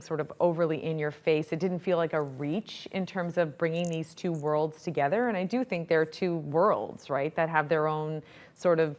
sort of overly in your face. It didn't feel like a reach in terms of bringing these two worlds together. And I do think there are two worlds, right, that have their own sort of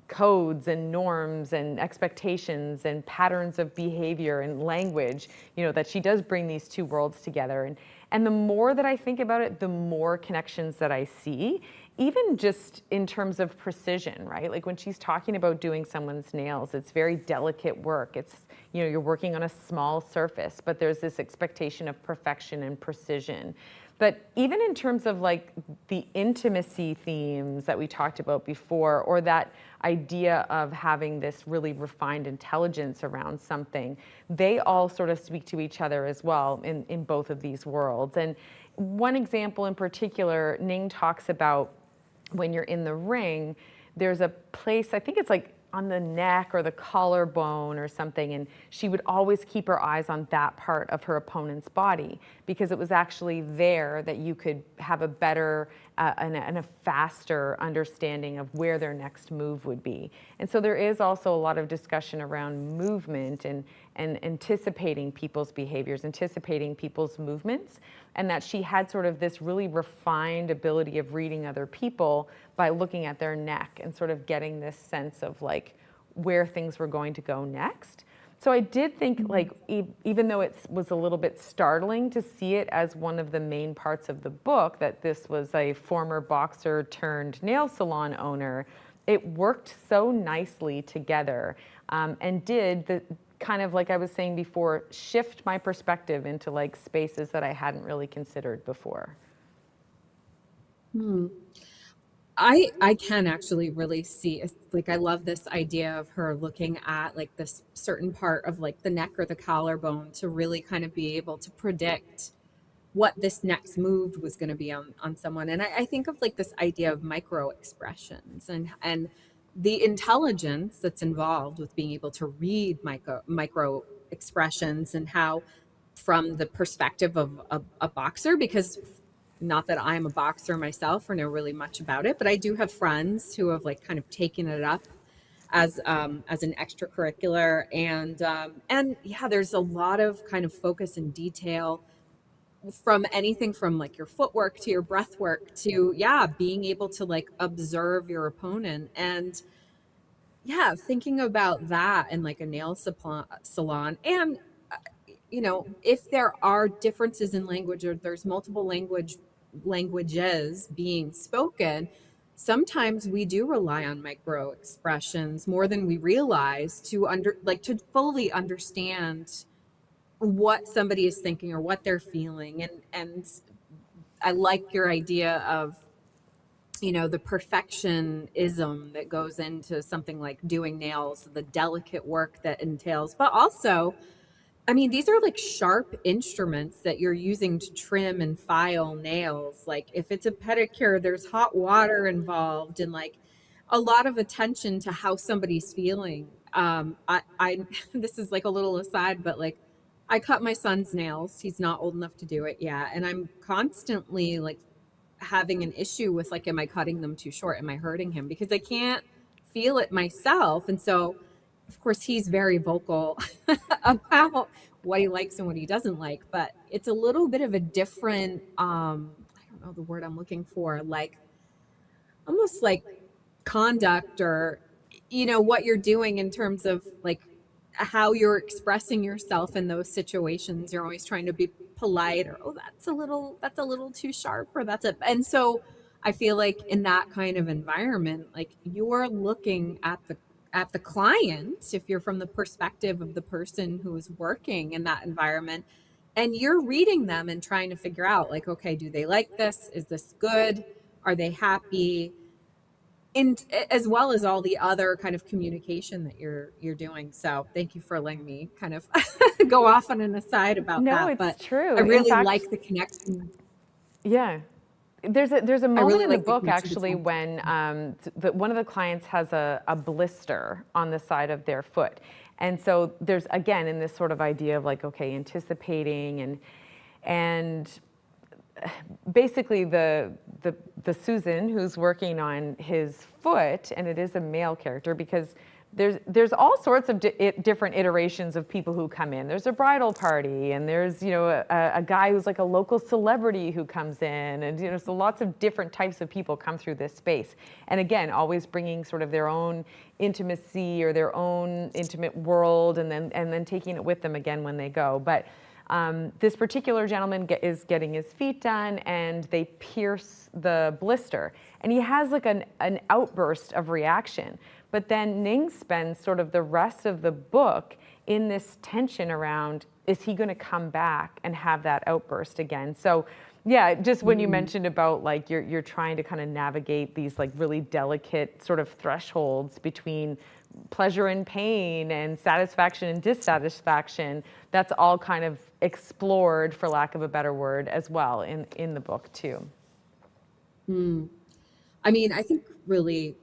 codes and norms and expectations and patterns of behavior and language, that she does bring these two worlds together. And the more that I think about it, the more connections that I see, even just in terms of precision, right? Like when she's talking about doing someone's nails, it's very delicate work. It's, you're working on a small surface, but there's this expectation of perfection and precision. But even in terms of like the intimacy themes that we talked about before, or that idea of having this really refined intelligence around something, they all sort of speak to each other as well in both of these worlds. And one example in particular, Ning talks about when you're in the ring, there's a place, I think it's like on the neck or the collarbone or something, and she would always keep her eyes on that part of her opponent's body because it was actually there that you could have a better and a faster understanding of where their next move would be. And so there is also a lot of discussion around movement and anticipating people's behaviors, anticipating people's movements, and that she had sort of this really refined ability of reading other people by looking at their neck and sort of getting this sense of like where things were going to go next. So I did think, like, even though it was a little bit startling to see it as one of the main parts of the book, that this was a former boxer turned nail salon owner, it worked so nicely together, and did the kind of, like I was saying before, shift my perspective into like spaces that I hadn't really considered before. I can actually really see, like, I love this idea of her looking at like this certain part of like the neck or the collarbone to really kind of be able to predict what this next move was going to be on someone. And I think of like this idea of micro expressions and the intelligence that's involved with being able to read micro expressions, and how from the perspective of a boxer, because not that I'm a boxer myself or know really much about it, but I do have friends who have like kind of taken it up as an extracurricular, and yeah, there's a lot of kind of focus and detail from anything from like your footwork to your breath work to, yeah, being able to like observe your opponent. And yeah, thinking about that in like a salon, and if there are differences in language, or there's multiple languages being spoken, sometimes we do rely on micro expressions more than we realize to fully understand what somebody is thinking or what they're feeling. And I like your idea of the perfectionism that goes into something like doing nails, the delicate work that entails, but also, I mean, these are like sharp instruments that you're using to trim and file nails. Like if it's a pedicure, there's hot water involved and like a lot of attention to how somebody's feeling. I this is like a little aside, but like I cut my son's nails. He's not old enough to do it yet, and I'm constantly like having an issue with like, am I cutting them too short? Am I hurting him? Because I can't feel it myself, and so of course, he's very vocal about what he likes and what he doesn't like, but it's a little bit of a different, I don't know the word I'm looking for, like almost like conduct, or, what you're doing in terms of like how you're expressing yourself in those situations. You're always trying to be polite, or, oh, that's a little too sharp, or and so I feel like in that kind of environment, like you're looking at the client, if you're from the perspective of the person who is working in that environment, and you're reading them and trying to figure out like, okay, do they like this? Is this good? Are they happy? And as well as all the other kind of communication that you're doing. So thank you for letting me kind of go off on an aside about No, that, it's but I true. In really fact, like the connection. yeah. There's a I moment really in the like the book connection actually between. when one of the clients has a blister on the side of their foot. And so there's, again, in this sort of idea of like, okay, anticipating and basically the Susan who's working on his foot, and it is a male character because there's all sorts of different iterations of people who come in. There's a bridal party, and there's a guy who's like a local celebrity who comes in, and so lots of different types of people come through this space. And again, always bringing sort of their own intimacy or their own intimate world, and then taking it with them again when they go. But this particular gentleman is getting his feet done, and they pierce the blister, and he has like an outburst of reaction. But then Ning spends sort of the rest of the book in this tension around, is he going to come back and have that outburst again? So yeah, just when you mentioned about like you're trying to kind of navigate these like really delicate sort of thresholds between pleasure and pain and satisfaction and dissatisfaction, that's all kind of explored, for lack of a better word, as well in the book too. I mean, I think really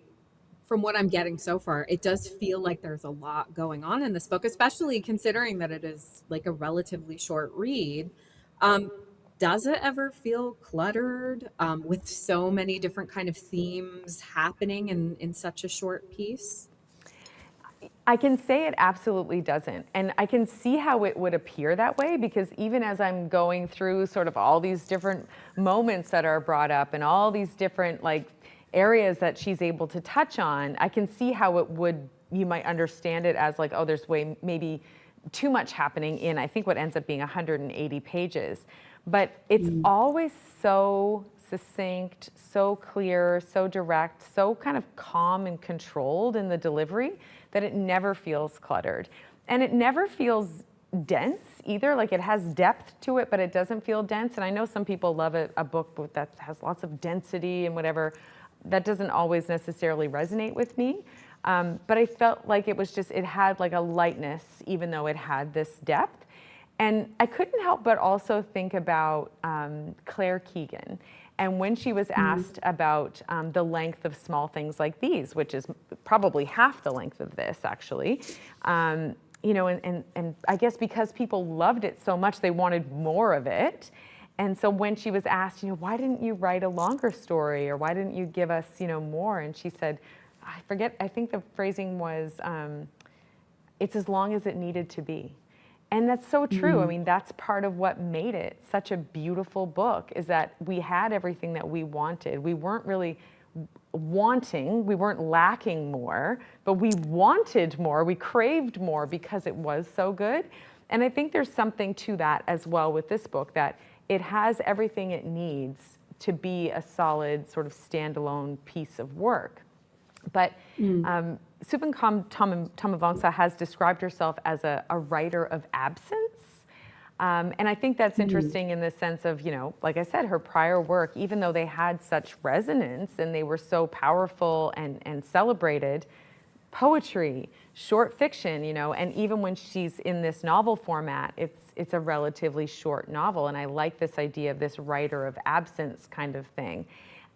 from what I'm getting so far, it does feel like there's a lot going on in this book, especially considering that it is like a relatively short read. Does it ever feel cluttered with so many different kind of themes happening in such a short piece? I can say it absolutely doesn't. And I can see how it would appear that way, because even as I'm going through sort of all these different moments that are brought up and all these different like areas that she's able to touch on, I can see how you might understand it as like, oh, there's maybe too much happening in, I think, what ends up being 180 pages. But it's always so succinct, so clear, so direct, so kind of calm and controlled in the delivery that it never feels cluttered. And it never feels dense either. Like, it has depth to it, but it doesn't feel dense. And I know some people love a book that has lots of density and whatever. That doesn't always necessarily resonate with me. But I felt like it had like a lightness, even though it had this depth. And I couldn't help but also think about Claire Keegan. And when she was asked about the length of Small Things Like These, which is probably half the length of this, actually, and I guess because people loved it so much, they wanted more of it. And so when she was asked, why didn't you write a longer story, or why didn't you give us, more? And she said, I think the phrasing was, it's as long as it needed to be. And that's so true. I mean, that's part of what made it such a beautiful book, is that we had everything that we wanted. We weren't really we weren't lacking more, but we wanted more, we craved more because it was so good. And I think there's something to that as well with this book, that it has everything it needs to be a solid sort of standalone piece of work. But Suphan Thomavongsa has described herself as a writer of absence. And I think that's interesting in the sense of, like I said, her prior work, even though they had such resonance and they were so powerful and celebrated, poetry, short fiction, and even when she's in this novel format, it's a relatively short novel. And I like this idea of this writer of absence kind of thing.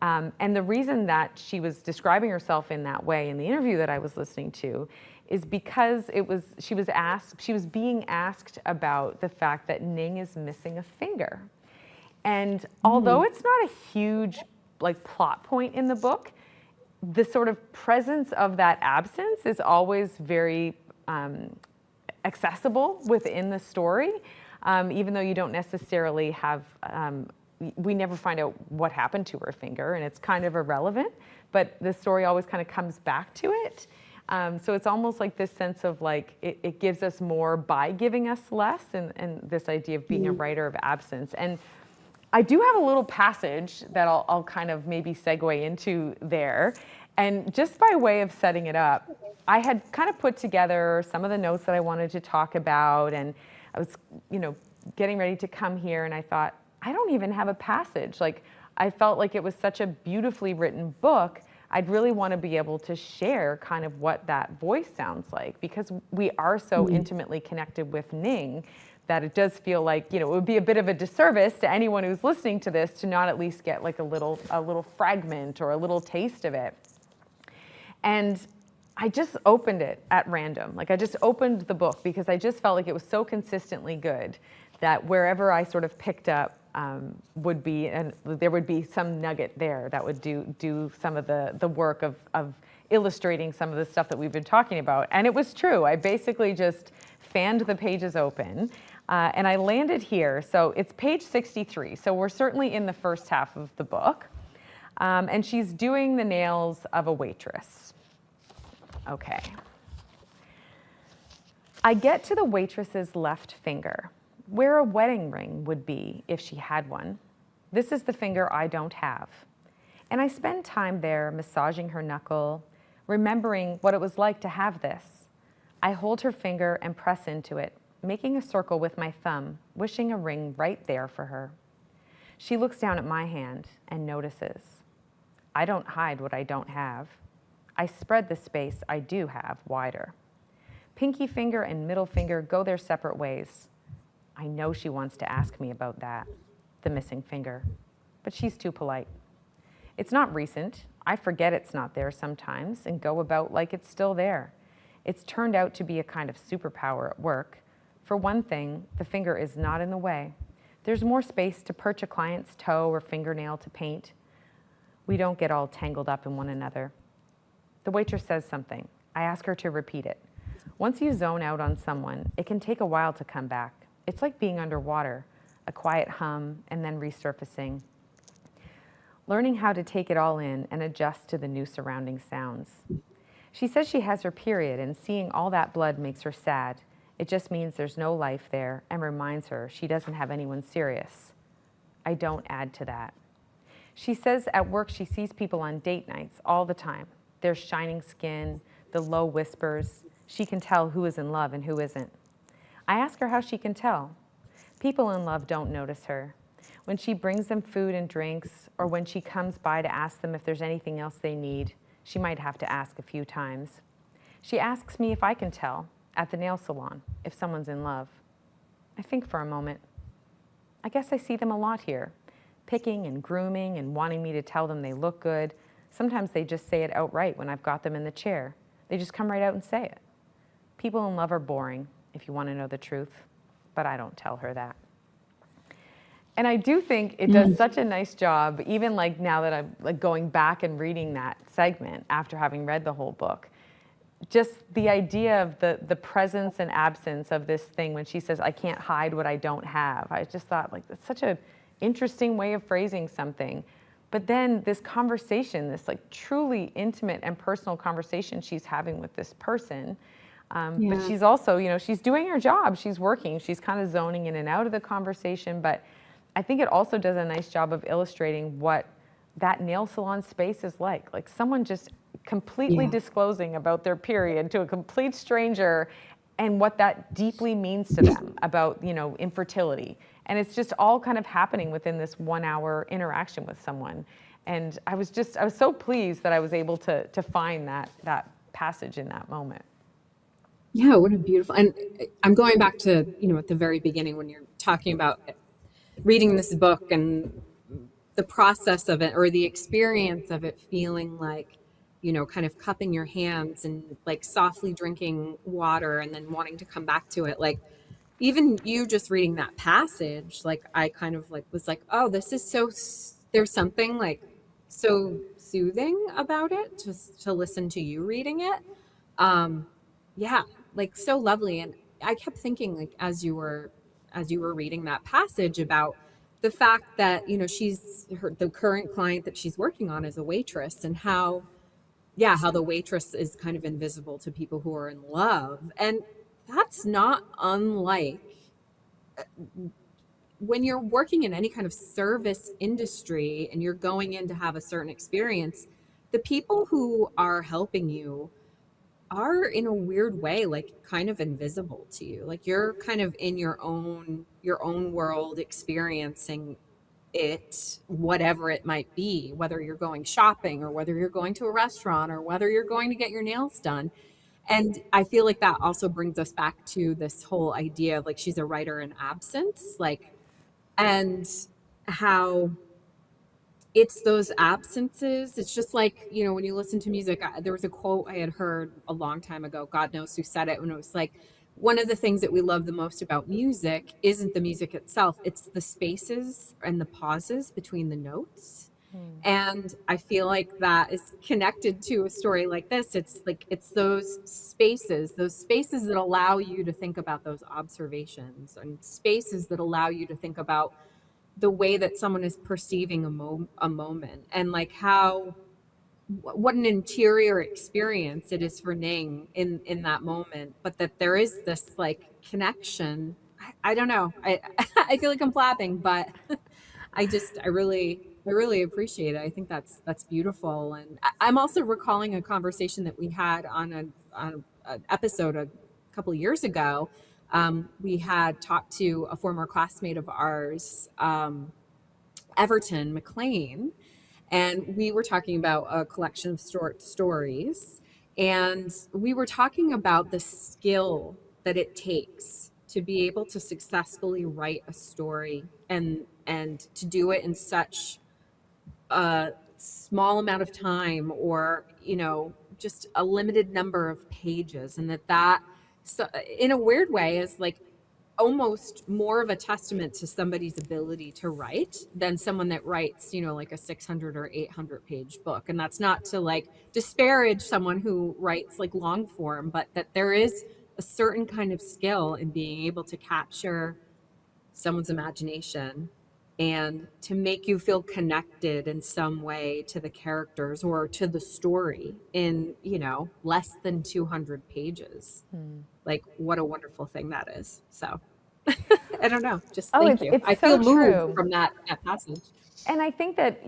And the reason that she was describing herself in that way in the interview that I was listening to is because she was being asked about the fact that Ning is missing a finger. And although it's not a huge plot point in the book, the sort of presence of that absence is always very accessible within the story, even though you don't necessarily have, we never find out what happened to her finger, and it's kind of irrelevant, but the story always kind of comes back to it. So it's almost like this sense of it gives us more by giving us less, and this idea of being a writer of absence. And I do have a little passage that I'll kind of maybe segue into there. And just by way of setting it up, I had kind of put together some of the notes that I wanted to talk about, and I was, getting ready to come here, and I thought, I don't even have a passage. I felt like it was such a beautifully written book. I'd really want to be able to share kind of what that voice sounds like, because we are so intimately connected with Ning that it does feel like, it would be a bit of a disservice to anyone who's listening to this to not at least get a little fragment or a little taste of it. And I just opened it at random. I just opened the book because I just felt like it was so consistently good that wherever I sort of picked up would be, and there would be some nugget there that would do some of the work of illustrating some of the stuff that we've been talking about. And it was true. I basically just fanned the pages open and I landed here. So it's page 63. So we're certainly in the first half of the book. And she's doing the nails of a waitress. Okay. I get to the waitress's left finger, where a wedding ring would be if she had one. This is the finger I don't have. And I spend time there massaging her knuckle, remembering what it was like to have this. I hold her finger and press into it, making a circle with my thumb, wishing a ring right there for her. She looks down at my hand and notices. I don't hide what I don't have. I spread the space I do have wider. Pinky finger and middle finger go their separate ways. I know she wants to ask me about that, the missing finger, but she's too polite. It's not recent. I forget it's not there sometimes and go about like it's still there. It's turned out to be a kind of superpower at work. For one thing, the finger is not in the way. There's more space to perch a client's toe or fingernail to paint. We don't get all tangled up in one another. The waitress says something. I ask her to repeat it. Once you zone out on someone, it can take a while to come back. It's like being underwater, a quiet hum and then resurfacing. Learning how to take it all in and adjust to the new surrounding sounds. She says she has her period and seeing all that blood makes her sad. It just means there's no life there and reminds her she doesn't have anyone serious. I don't add to that. She says at work she sees people on date nights all the time. Their shining skin, the low whispers. She can tell who is in love and who isn't. I ask her how she can tell. People in love don't notice her. When she brings them food and drinks, or when she comes by to ask them if there's anything else they need, she might have to ask a few times. She asks me if I can tell, at the nail salon, if someone's in love. I think for a moment. I guess I see them a lot here, picking and grooming and wanting me to tell them they look good. Sometimes they just say it outright when I've got them in the chair. They just come right out and say it. People in love are boring, if you want to know the truth, but I don't tell her that. And I do think it does such a nice job, even like now that I'm like going back and reading that segment after having read the whole book. Just the idea of the presence and absence of this thing when she says, I can't hide what I don't have. I just thought like that's such an interesting way of phrasing something. But then this conversation, this like truly intimate and personal conversation she's having with this person. But she's also, you know, she's doing her job. She's working. She's kind of zoning in and out of the conversation. But I think it also does a nice job of illustrating what that nail salon space is like. Like someone just completely disclosing about their period to a complete stranger and what that deeply means to them about, you know, infertility. And it's just all kind of happening within this 1 hour interaction with someone. And I was so pleased that I was able to find that passage in that moment. Yeah, what a beautiful, and I'm going back to, you know, at the very beginning when you're talking about reading this book and the process of it or the experience of it feeling like, you know, kind of cupping your hands and like softly drinking water and then wanting to come back to it. Like even you just reading that passage, like I kind of like was like, oh, this is so, there's something like so soothing about it just to listen to you reading it. Yeah, like so lovely. And I kept thinking like as you were reading that passage about the fact that, you know, the current client that she's working on is a waitress and how the waitress is kind of invisible to people who are in love. And that's not unlike when you're working in any kind of service industry and you're going in to have a certain experience, the people who are helping you are in a weird way like kind of invisible to you. Like you're kind of in your own world experiencing it, whatever it might be, whether you're going shopping or whether you're going to a restaurant or whether you're going to get your nails done. And I feel like that also brings us back to this whole idea of like she's a writer in absence, like, and how it's those absences. It's just like, you know, when you listen to music, there was a quote I had heard a long time ago, God knows who said it, when it was like, one of the things that we love the most about music isn't the music itself, it's the spaces and the pauses between the notes. And I feel like that is connected to a story like this. It's like it's those spaces that allow you to think about those observations, and spaces that allow you to think about the way that someone is perceiving a moment, and like how what an interior experience it is for Ning in that moment, but that there is this like connection. I don't know. I feel like I'm blabbing, but I really appreciate it. I think that's beautiful, and I'm also recalling a conversation that we had on an episode a couple of years ago. We had talked to a former classmate of ours, Everton McLean, and we were talking about a collection of short stories, and we were talking about the skill that it takes to be able to successfully write a story, and to do it in such a small amount of time, or just a limited number of pages, and that so in a weird way is like almost more of a testament to somebody's ability to write than someone that writes, like a 600 or 800 page book. And that's not to like disparage someone who writes like long form, but that there is a certain kind of skill in being able to capture someone's imagination and to make you feel connected in some way to the characters or to the story in, less than 200 pages. Like, what a wonderful thing that is. So I don't know. Just Oh, thank you. it's I so feel moved true. from that passage. And I think that,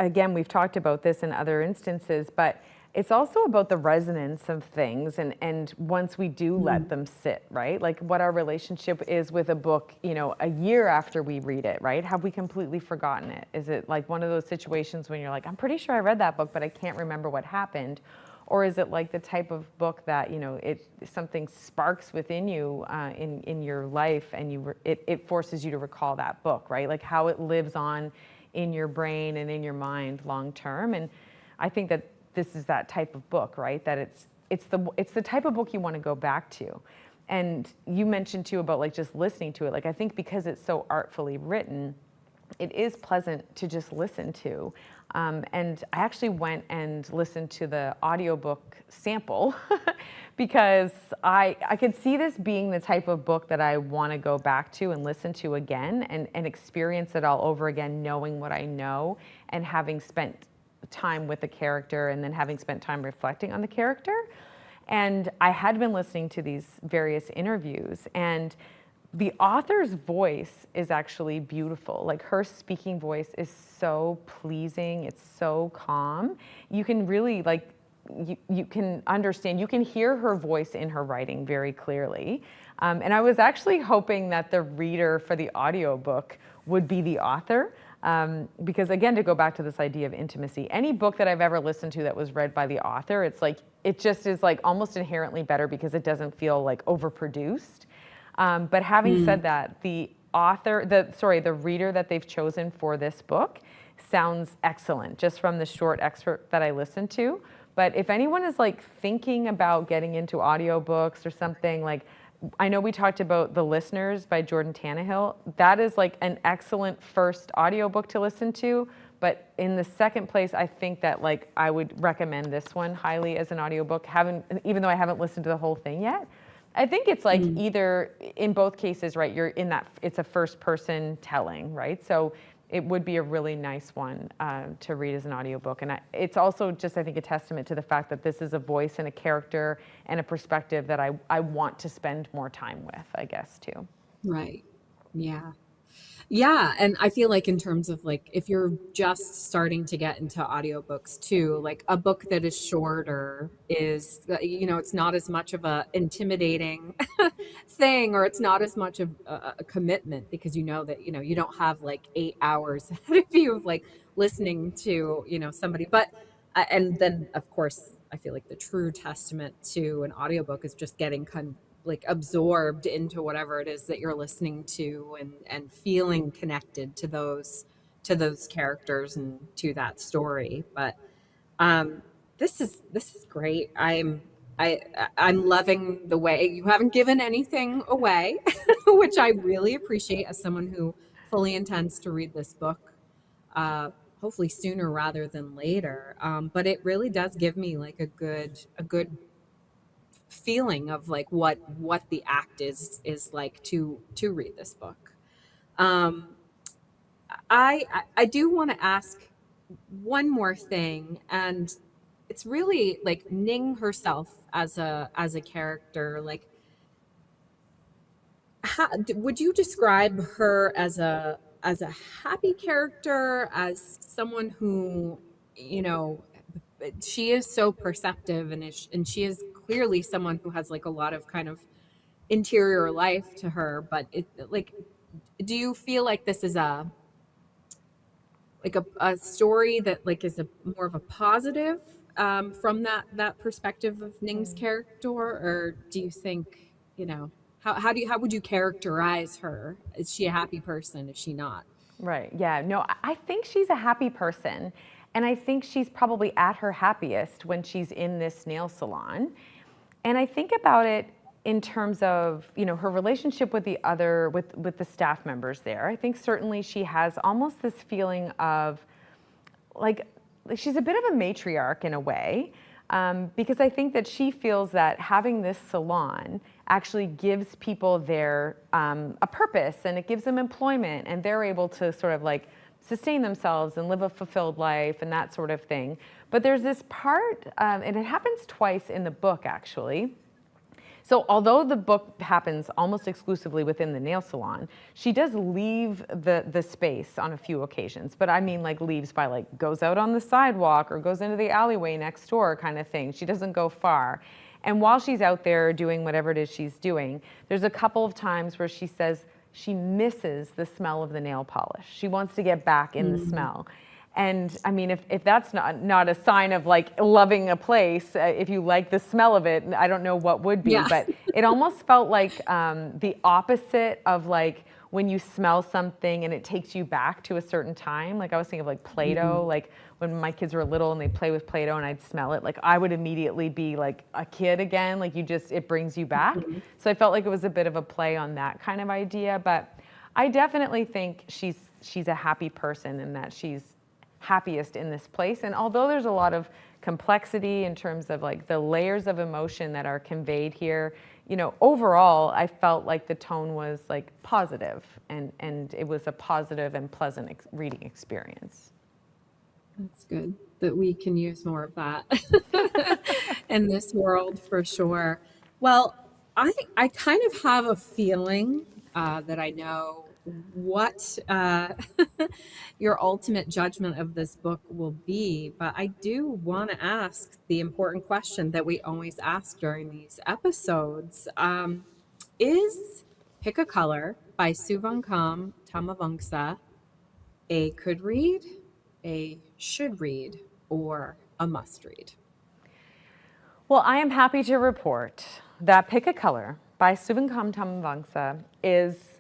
again, we've talked about this in other instances, but it's also about the resonance of things, and once we do let Mm. them sit, right? Like what our relationship is with a book, a year after we read it, right? Have we completely forgotten it? Is it like one of those situations when you're like, I'm pretty sure I read that book, but I can't remember what happened? Or is it like the type of book that, it something sparks within you in your life, and it forces you to recall that book, right? Like how it lives on in your brain and in your mind long term. And I think that this is that type of book, right? That it's the type of book you want to go back to. And you mentioned too about like just listening to it. Like I think because it's so artfully written, it is pleasant to just listen to. And I actually went and listened to the audiobook sample because I could see this being the type of book that I want to go back to and listen to again, and experience it all over again, knowing what I know and having spent time with the character, and then having spent time reflecting on the character. And I had been listening to these various interviews, and the author's voice is actually beautiful. Like her speaking voice is so pleasing. It's so calm. You can really like, you can understand, you can hear her voice in her writing very clearly. And I was actually hoping that the reader for the audiobook would be the author. Because again, to go back to this idea of intimacy, any book that I've ever listened to that was read by the author, it's like, it just is like almost inherently better because it doesn't feel like overproduced. But having said that, the reader that they've chosen for this book sounds excellent, just from the short excerpt that I listened to. But if anyone is like thinking about getting into audiobooks or something, like I know we talked about The Listeners by Jordan Tannehill. That is like an excellent first audiobook to listen to. But in the second place, I think that like I would recommend this one highly as an audiobook, even though I haven't listened to the whole thing yet. I think it's like either in both cases, right? You're in that, it's a first person telling, right? So it would be a really nice one to read as an audiobook. And it's also just, I think, a testament to the fact that this is a voice and a character and a perspective that I want to spend more time with, I guess, too. Right. Yeah. Yeah, and I feel like in terms of like if you're just starting to get into audiobooks too, like a book that is shorter is it's not as much of a intimidating thing, or it's not as much of a commitment, because that you don't have like 8 hours ahead of you of like listening to somebody. But and then of course I feel like the true testament to an audiobook is just getting kind of like absorbed into whatever it is that you're listening to, and feeling connected to those characters and to that story. But this is great. I'm loving the way you haven't given anything away, which I really appreciate as someone who fully intends to read this book hopefully sooner rather than later. But it really does give me like a good feeling of like what the act is like to read this book. Um, I do want to ask one more thing, and it's really like Ning herself as a character. Like, would you describe her as a happy character, as someone who, you know, she is so perceptive, and she is clearly someone who has like a lot of kind of interior life to her, but it like, do you feel like this is a story that like is a more of a positive, from that perspective of Ning's character, or do you think, how would you characterize her? Is she a happy person? Is she not? Right. Yeah. No, I think she's a happy person. And I think she's probably at her happiest when she's in this nail salon. And I think about it in terms of, her relationship with with the staff members there. I think certainly she has almost this feeling of like she's a bit of a matriarch in a way, because I think that she feels that having this salon actually gives people their a purpose, and it gives them employment, and they're able to sort of like sustain themselves and live a fulfilled life and that sort of thing. But there's this part, and it happens twice in the book actually. So although the book happens almost exclusively within the nail salon, she does leave the space on a few occasions. But I mean like leaves by like goes out on the sidewalk or goes into the alleyway next door kind of thing. She doesn't go far. And while she's out there doing whatever it is she's doing, there's a couple of times where she says she misses the smell of the nail polish. She wants to get back in the smell. And I mean, if that's not a sign of like loving a place, if you like the smell of it, I don't know what would be. Yeah. But it almost felt like the opposite of like when you smell something and it takes you back to a certain time. Like I was thinking of like Play-Doh, like when my kids were little and they play with Play-Doh and I'd smell it, like I would immediately be like a kid again. Like it brings you back. So I felt like it was a bit of a play on that kind of idea. But I definitely think she's a happy person and that she's happiest in this place. And although there's a lot of complexity in terms of like the layers of emotion that are conveyed here, overall, I felt like the tone was like positive, and it was a positive and pleasant reading experience. That's good that we can use more of that in this world for sure. Well, I kind of have a feeling that I know what your ultimate judgment of this book will be, but I do want to ask the important question that we always ask during these episodes. Is Pick a Color by Suvankam Tamavangsa a could read, a should read, or a must read? Well, I am happy to report that Pick a Color by Suvankam Tamavangsa is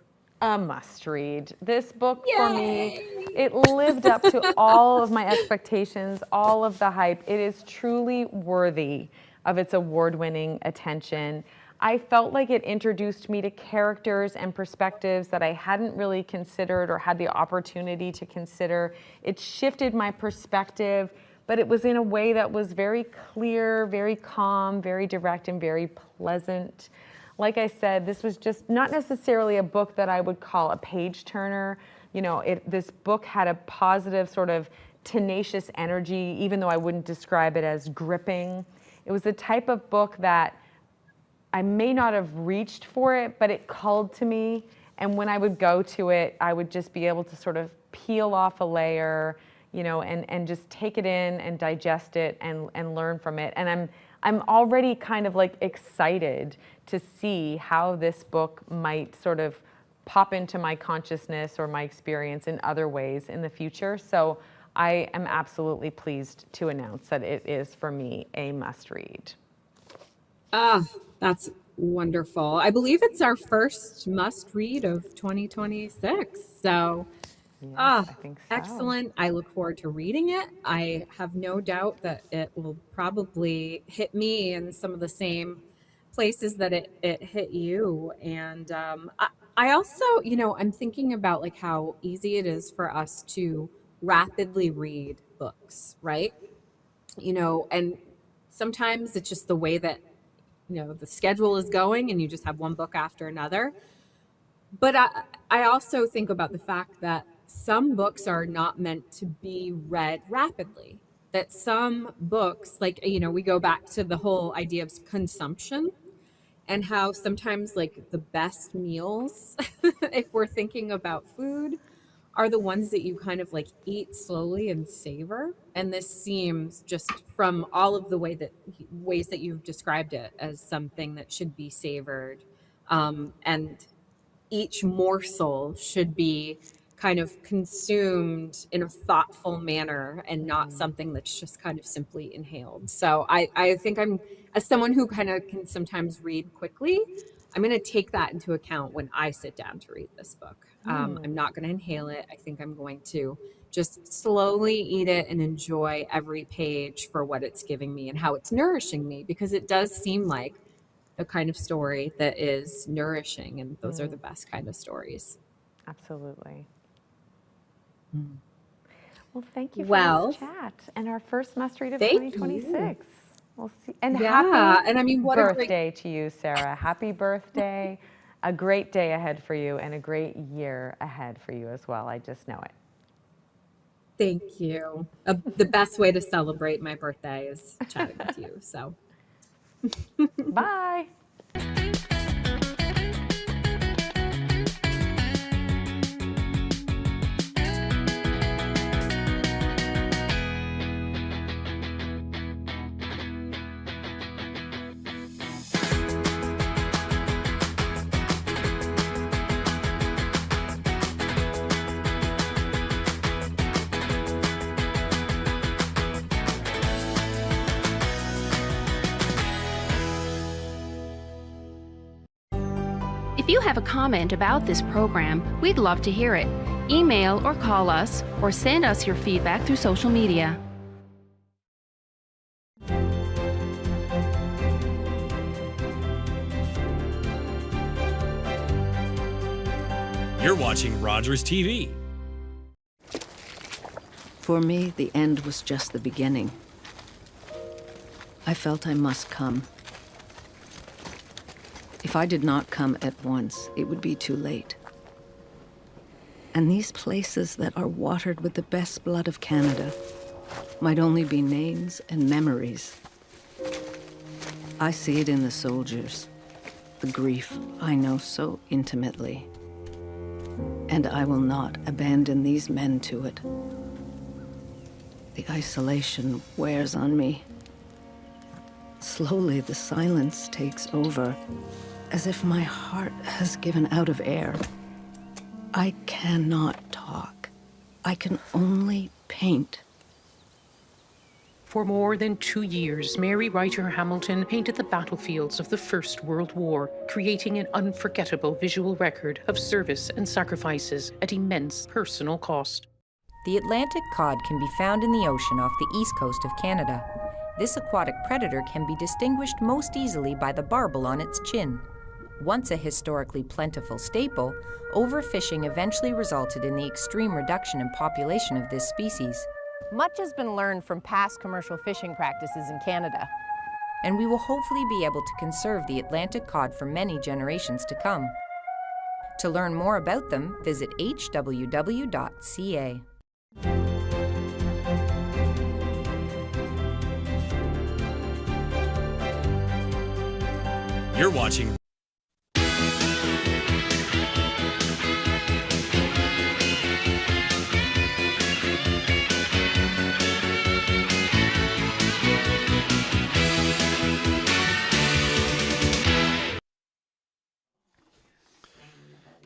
a must read. This book for me, it lived up to all of my expectations, all of the hype. It is truly worthy of its award-winning attention. I felt like it introduced me to characters and perspectives that I hadn't really considered or had the opportunity to consider. It shifted my perspective, but it was in a way that was very clear, very calm, very direct, and very pleasant. Like I said, this was just not necessarily a book that I would call a page turner. This book had a positive sort of tenacious energy, even though I wouldn't describe it as gripping. It was the type of book that I may not have reached for it, but it called to me. And when I would go to it, I would just be able to sort of peel off a layer, and just take it in and digest it and learn from it. And I'm already kind of like excited to see how this book might sort of pop into my consciousness or my experience in other ways in the future. So I am absolutely pleased to announce that it is, for me, a must read. Ah, that's wonderful. I believe it's our first must read of 2026. So, Yes, ah, I think so. excellent. I look forward to reading it. I have no doubt that it will probably hit me in some of the same places that it hit you. And I also, I'm thinking about like how easy it is for us to rapidly read books, right? And sometimes it's just the way that, the schedule is going and you just have one book after another. But I also think about the fact that some books are not meant to be read rapidly. That some books, like, we go back to the whole idea of consumption and how sometimes, like, the best meals, if we're thinking about food, are the ones that you kind of like eat slowly and savor. And this seems, just from all of the ways that you've described it, as something that should be savored. And each morsel should be kind of consumed in a thoughtful manner and not something that's just kind of simply inhaled. So I think as someone who kind of can sometimes read quickly, I'm going to take that into account when I sit down to read this book. I'm not going to inhale it. I think I'm going to just slowly eat it and enjoy every page for what it's giving me and how it's nourishing me, because it does seem like the kind of story that is nourishing, and those are the best kind of stories. Absolutely. Well, thank you for Well, this chat and our first must read of thank 2026. We'll see. And Yeah, happy and I mean, what a great birthday to you, Sarah. Happy birthday. A great day ahead for you and a great year ahead for you as well. I just know it. thank you. The best way to celebrate my birthday is chatting with you. So, Bye. If you have a comment about this program, we'd love to hear it. Email or call us, or send us your feedback through social media. You're watching Rogers TV. For me, the end was just the beginning. I felt I must come. If I did not come at once, it would be too late. And these places that are watered with the best blood of Canada might only be names and memories. I see it in the soldiers, the grief I know so intimately. And I will not abandon these men to it. The isolation wears on me. Slowly, the silence takes over, as if my heart has given out of air. I cannot talk. I can only paint. For more than 2 years, Mary Ryder Hamilton painted the battlefields of the First World War, creating an unforgettable visual record of service and sacrifices at immense personal cost. The Atlantic cod can be found in the ocean off the east coast of Canada. This aquatic predator can be distinguished most easily by the barbel on its chin. Once a historically plentiful staple, overfishing eventually resulted in the extreme reduction in population of this species. Much has been learned from past commercial fishing practices in Canada. And we will hopefully be able to conserve the Atlantic cod for many generations to come. To learn more about them, visit hww.ca. You're watching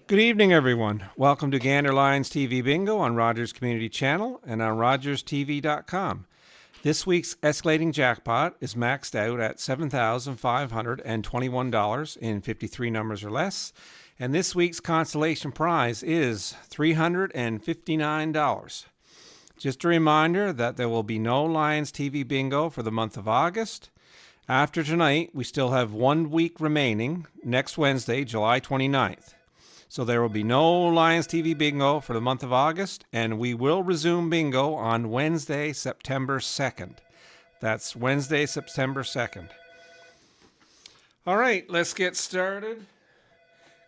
Good evening, everyone. Welcome to Gander Lions TV Bingo on Rogers Community Channel and on rogerstv.com. This week's escalating jackpot is maxed out at $7,521 in 53 numbers or less, and this week's consolation prize is $359. Just a reminder that there will be no Lions TV Bingo for the month of August. After tonight, we still have 1 week remaining, next Wednesday, July 29th. So there will be no Lions TV bingo for the month of August, and we will resume bingo on Wednesday, September 2nd. That's Wednesday, September 2nd. All right, let's get started.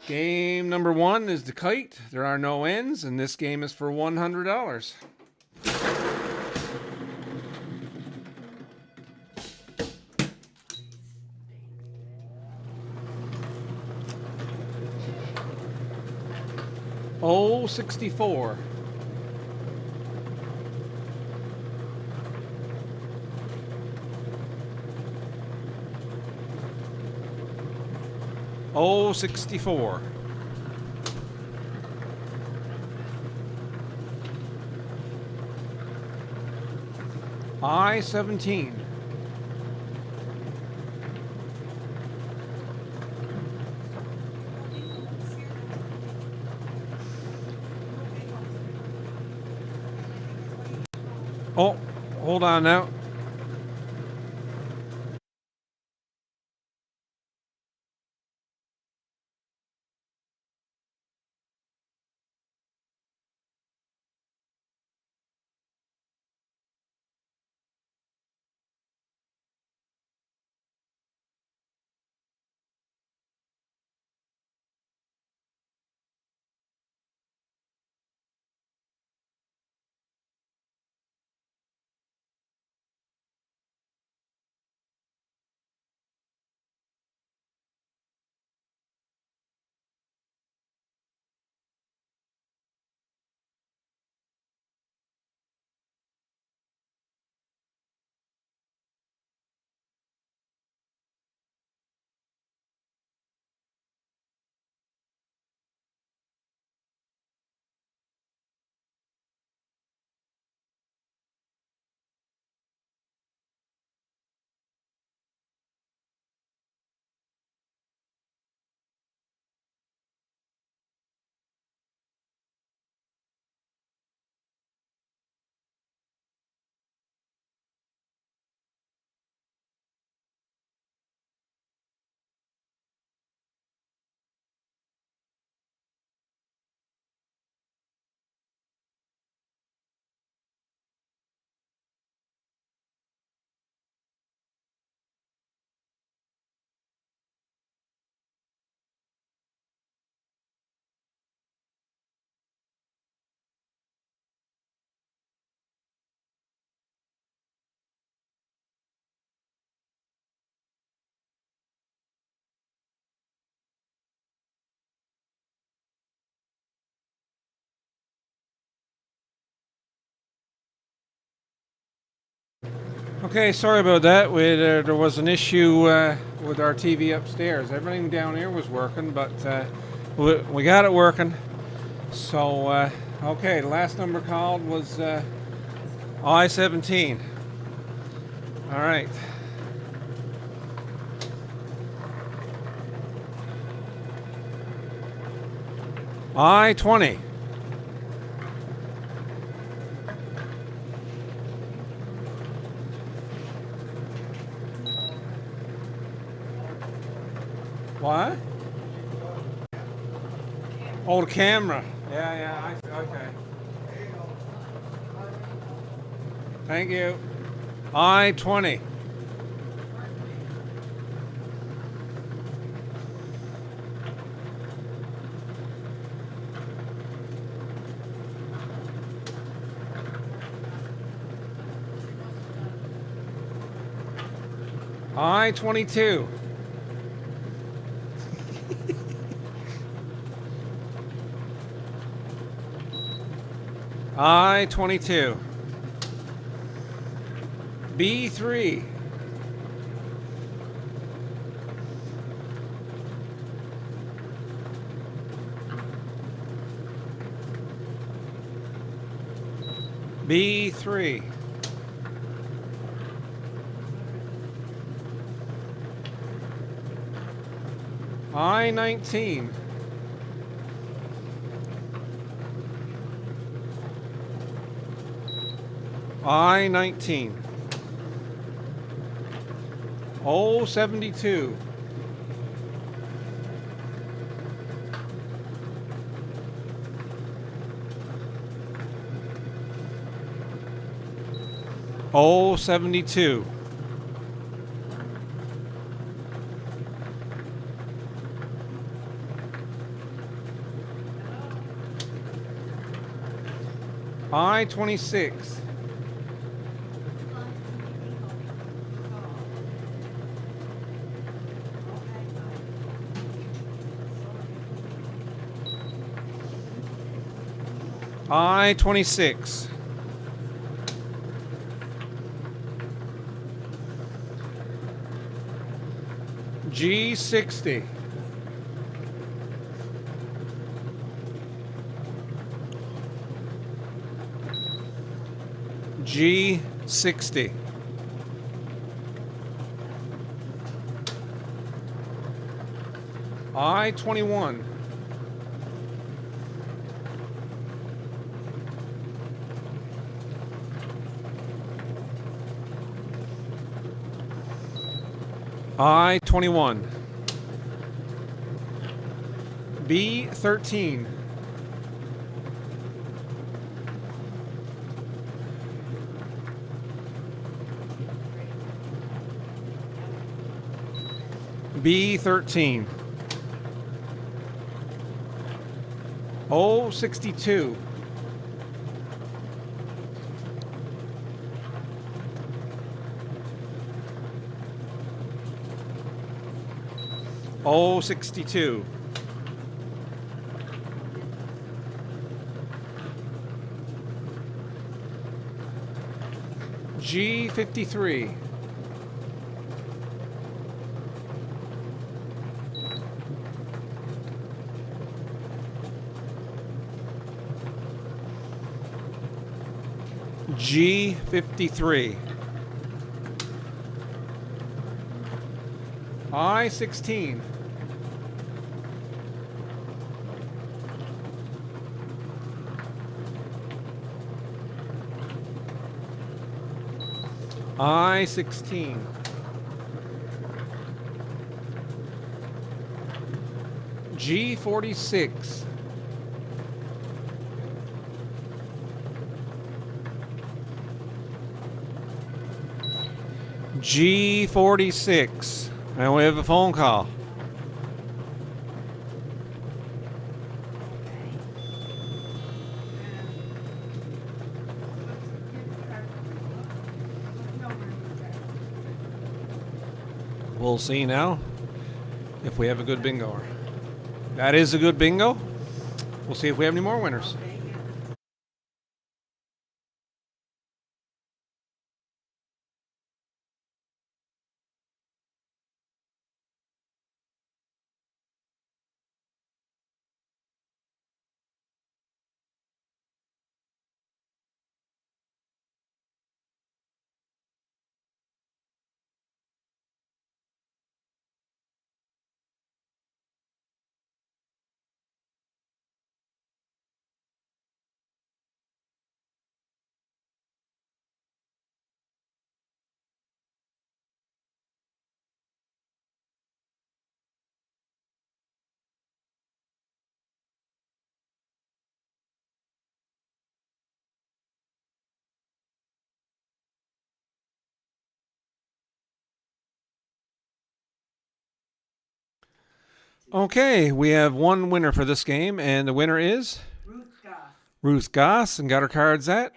Game number 1 is the kite. There are no ends, and this game is for $100. Oh, 64. Oh, 64. I-17. Oh, hold on now. Okay, sorry about that. There was an issue with our TV upstairs. Everything down here was working, but we got it working. So, okay, the last number called was I-17. All right. I-20. What? Oh, the camera. Yeah, okay. Thank you. I-20. I-22. I-22. B3. B3. I-19. I-19. O-72. 072. I-26. I-26. G60. G60. I-21. I-21. B13. B13. 062. Oh, 62. G53. G53. I-16. I-16. G46. G46. And we have a phone call. We'll see now if we have a good bingoer. That is a good bingo. We'll see if we have any more winners. Okay, we have one winner for this game, and the winner is Ruth Goss, and got her cards at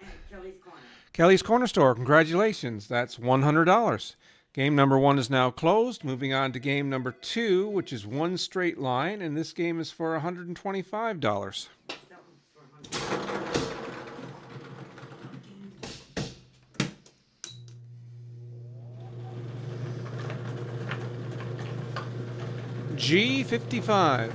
Kelly's Corner Store. Congratulations, that's $100. Game number 1 is now closed. Moving on to game number 2, which is One Straight Line, and this game is for $125. G55.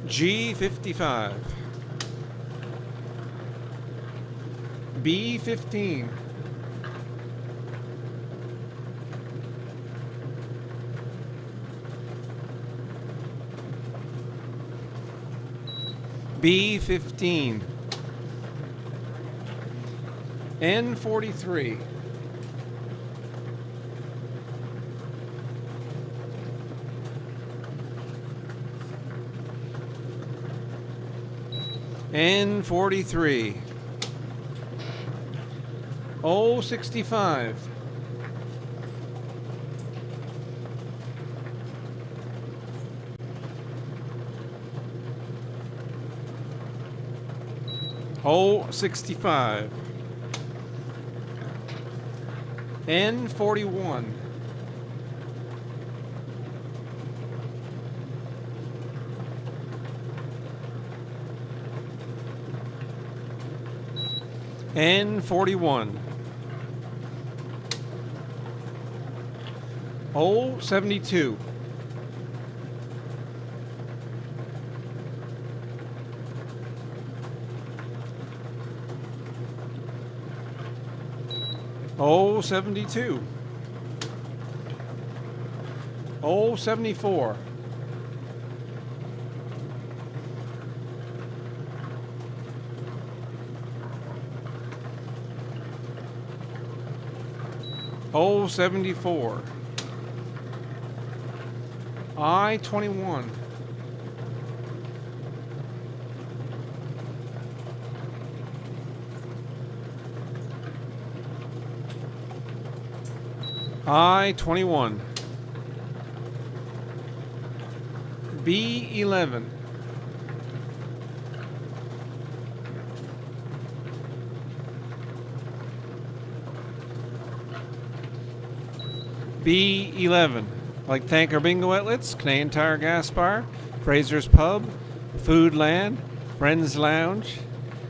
G55. B15. B15. N43. N43. O65. O65. N41. N41. O72. O72. O74. O74. I-21. I-21. B11. B11. Like Tanker Bingo Outlets, Canadian Tire Gas Bar, Fraser's Pub, Foodland, Friends Lounge,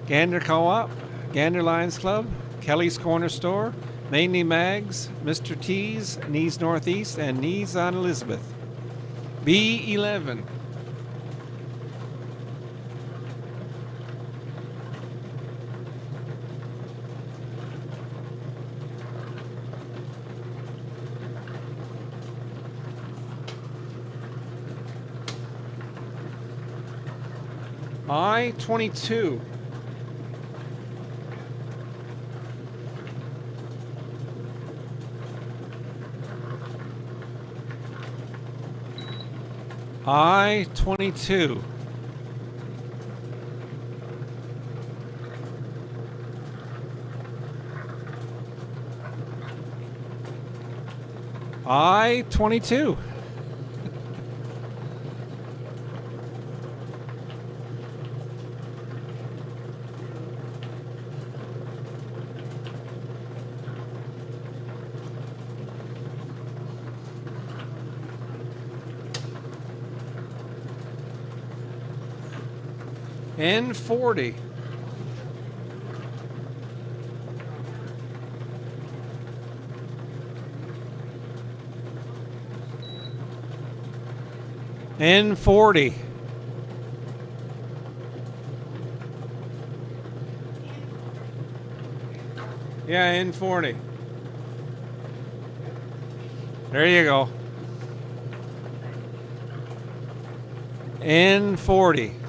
Gander Co-op, Gander Lions Club, Kelly's Corner Store, Mainly Mags, Mr. T's, Knees Northeast, and Knees on Elizabeth. B11. I-22. I-22. I-22. N40. N40. Yeah, N40. There you go. N40.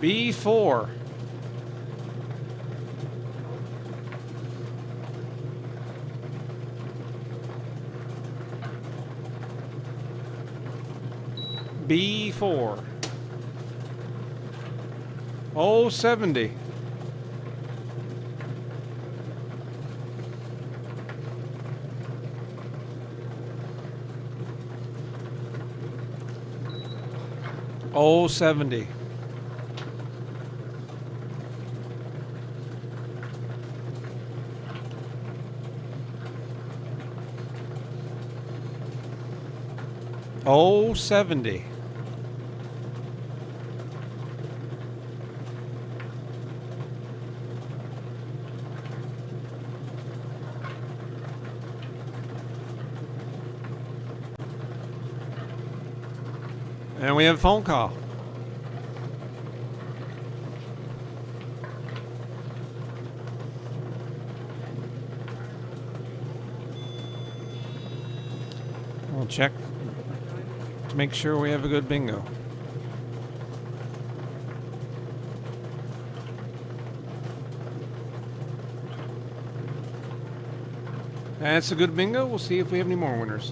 B4. B4. O70. O70. O70. And we have a phone call. We'll check to make sure we have a good bingo. That's a good bingo. We'll see if we have any more winners.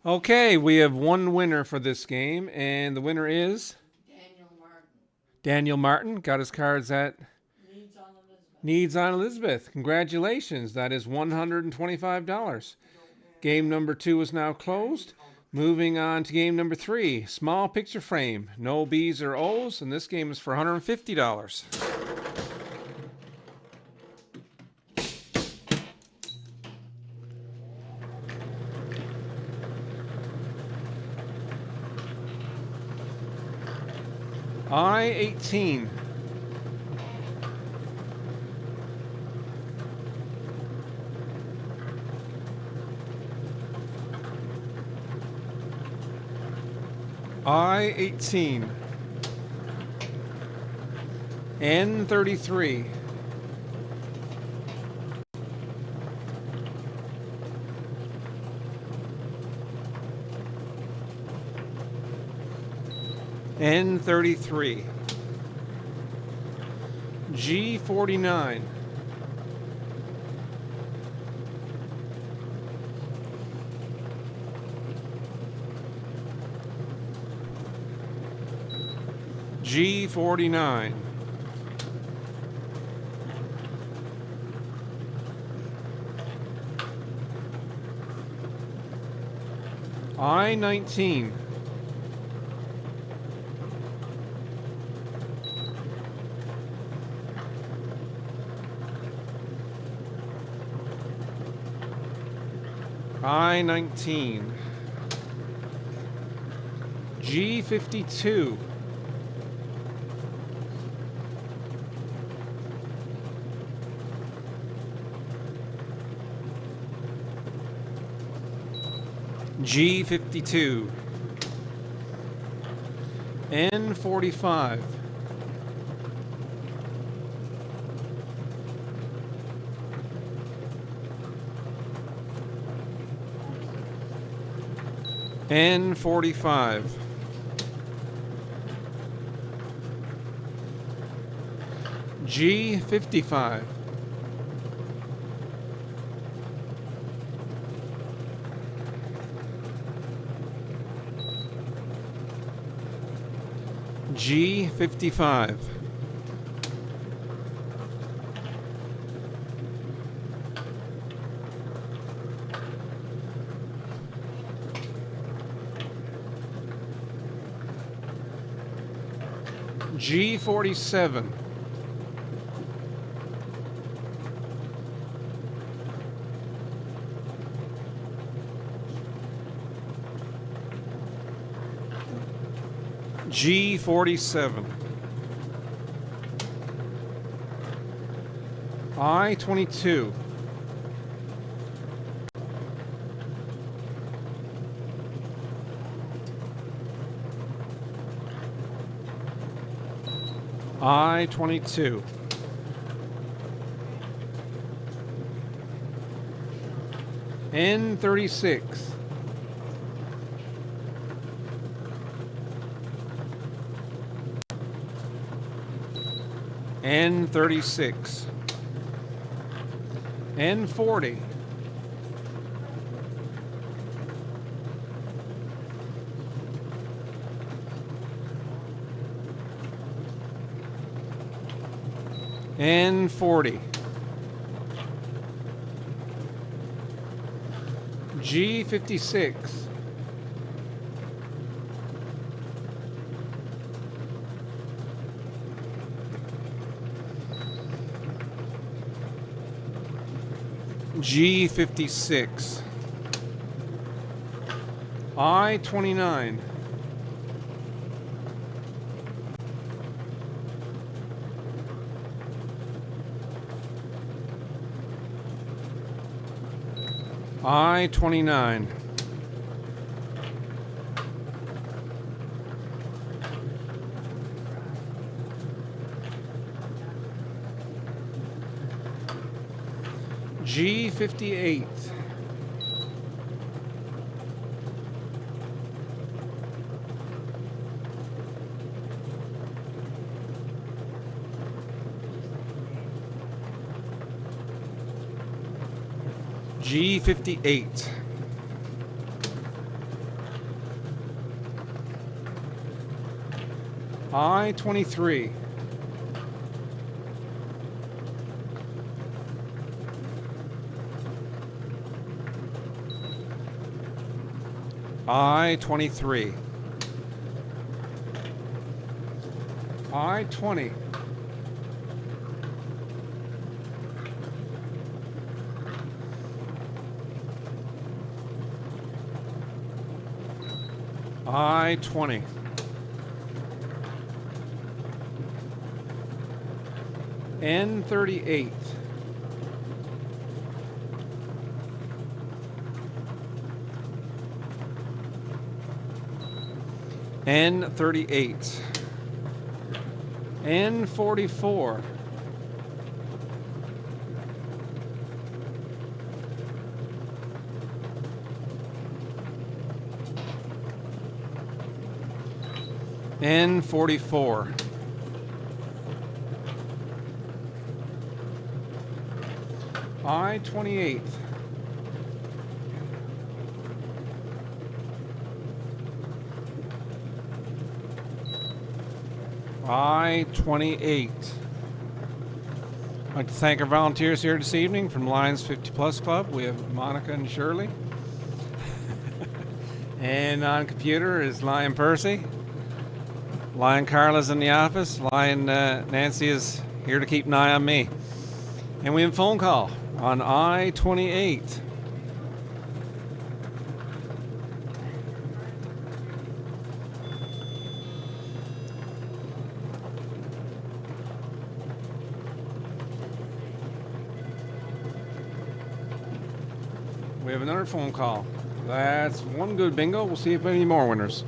Okay, we have one winner for this game, and the winner is Daniel Martin. Got his cards at Needs on Elizabeth. Congratulations. That is $125. Game number 2 is now closed. Moving on to game number 3. Small picture frame. No B's or O's, and this game is for $150. I-18. I-18. N-33. N-33. G-49. G-49. I-19. I-19. G-52. G-52. N-45. N-45. G-55. G-55. G47. G47. I-22. I-22. N36. N36. N40. N40. G56. G56. I-29. I-29. G58. G58. I-23. I-23. I-20. I-20. N38. N38. N44. N44. I-28. I-28. I'd like to thank our volunteers here this evening from Lions 50 Plus Club. We have Monica and Shirley. And on computer is Lion Percy. Lion Carla's in the office. Lion Nancy is here to keep an eye on me. And we have a phone call on I-28. We have another phone call. That's one good bingo. We'll see if any more winners.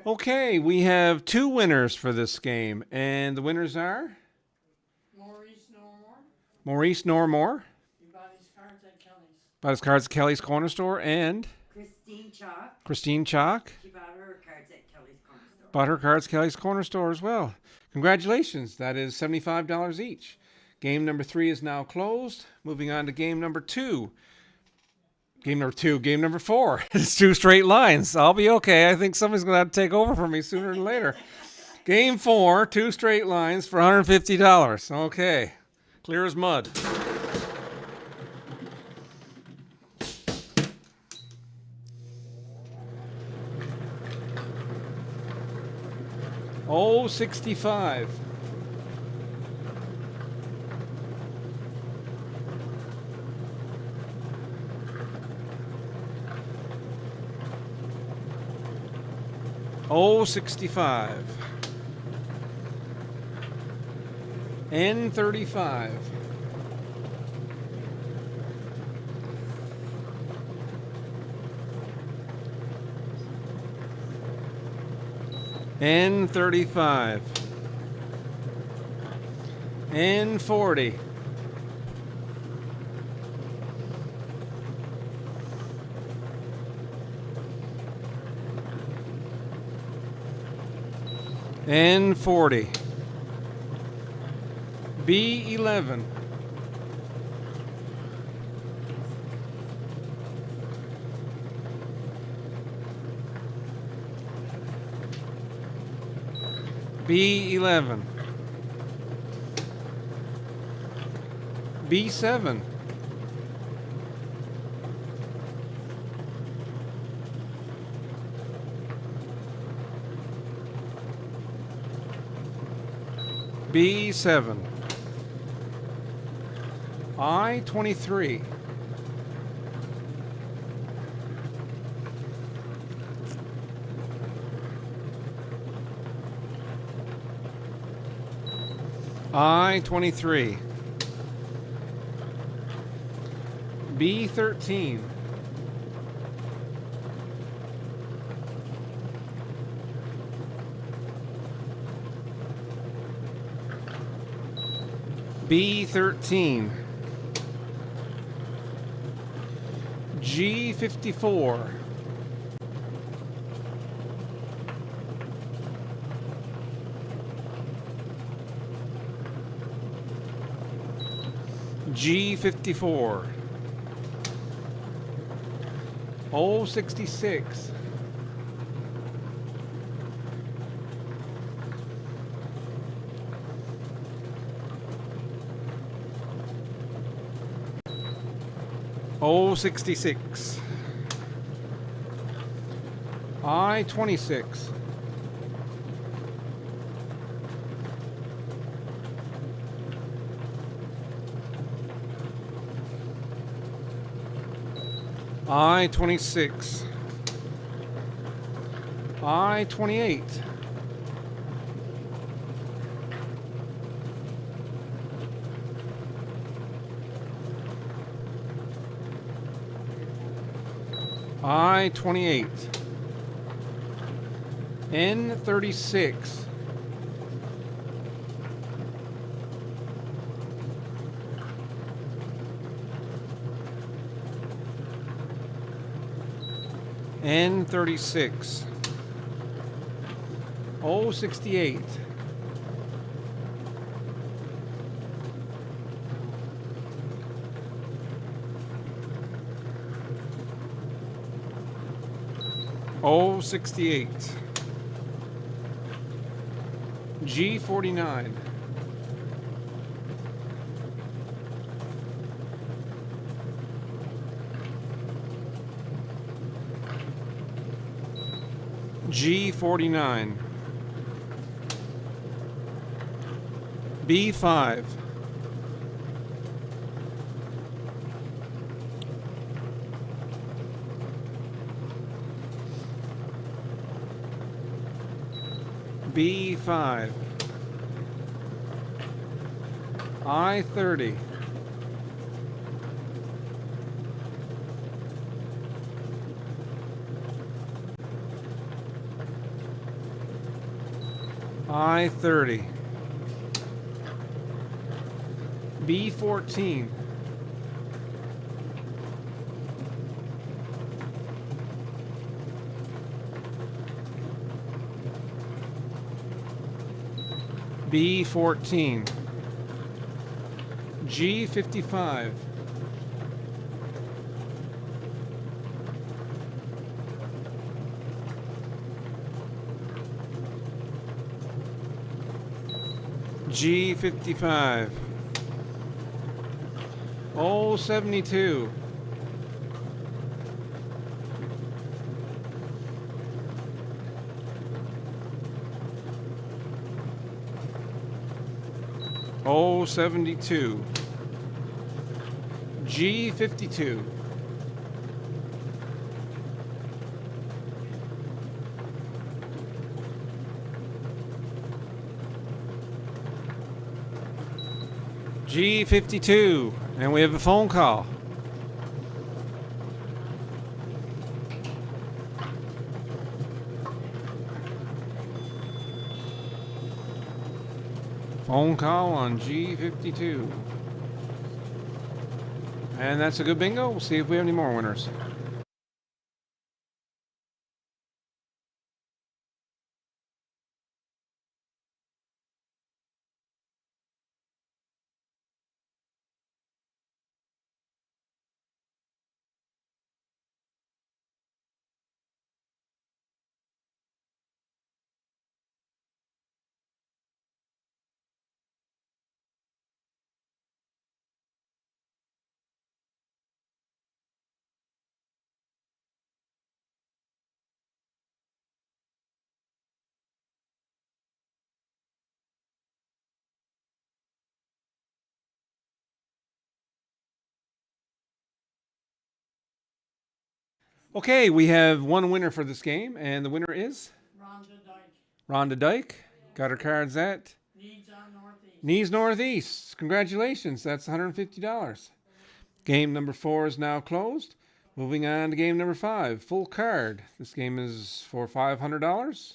Okay, we have 2 winners for this game, and the winners are Maurice Normore. He bought his cards at Kelly's. Bought his cards at Kelly's Corner Store, and Christine Chalk. She bought her cards at Kelly's Corner Store. Bought her cards at Kelly's Corner Store as well. Congratulations. That is $75 each. Game number 3 is now closed. Moving on to game number 2. Game number 4. It's 2 straight lines. I'll be okay. I think somebody's going to have to take over for me sooner than later. Game 4, 2 straight lines for $150. Okay. Clear as mud. Oh, 65. Oh, 65. N35. N35. N40. N40. B11. B11. B7. B7. I-23. I-23. B13. B13. G54. G54. O66. O66. I-26. I-26. I-28. I-28. N36. N36. O68. O68. G49. G49. B5. B5. I-30. I-30. B-14. B-14. G-55. G-55. O-72. O-72. G-52. G-52. And we have a phone call. Phone call on G-52. And that's a good bingo. We'll see if we have any more winners. Okay, we have one winner for this game, and the winner is Rhonda Dyke. Rhonda Dyke. Got her cards at Needs on Northeast. Needs Northeast. Congratulations, that's $150. Game number 4 is now closed. Moving on to game number 5, full card. This game is for $500.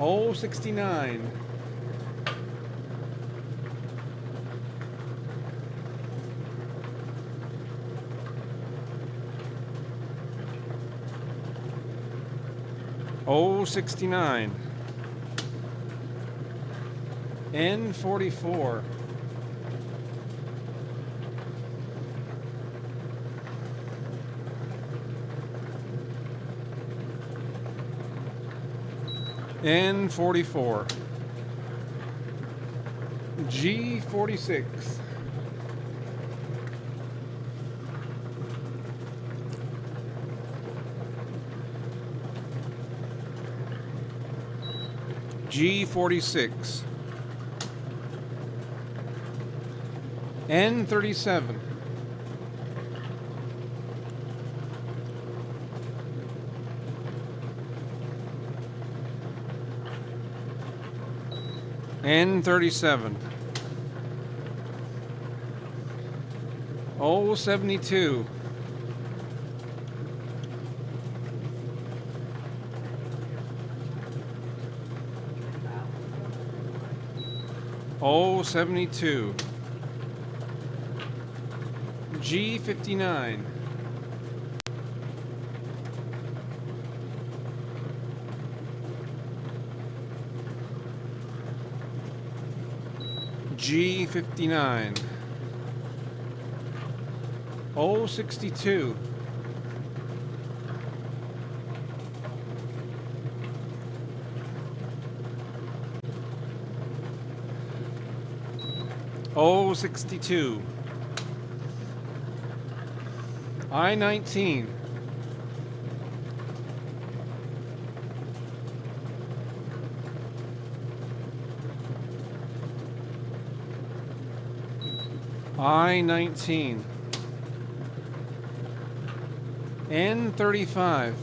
Oh, 69. Oh, 69. N44. N44. G46. G46. N37. N37. O72. O72. G59. G59. O62. O62. I-19. I-19. N35.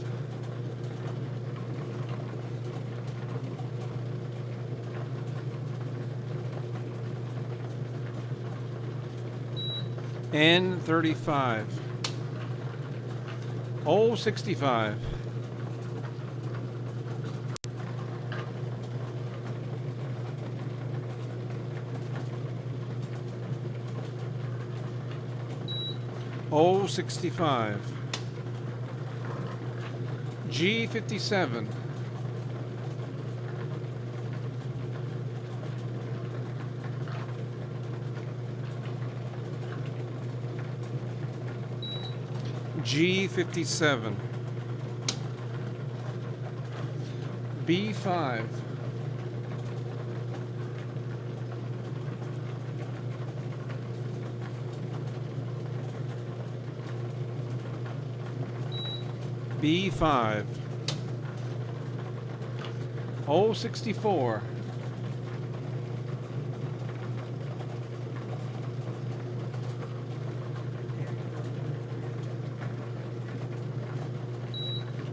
N35. O65. O65. G57. G57. B5. B5. O64.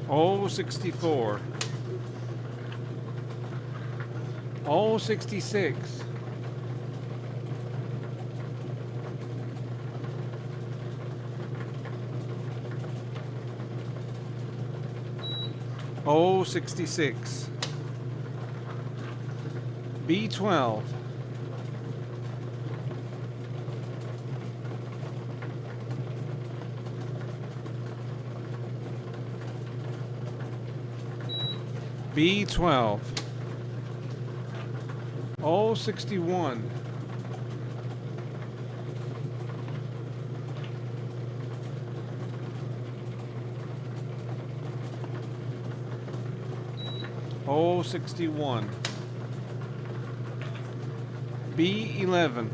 O64. O66. O66. B12. B12. O61. O61. B11.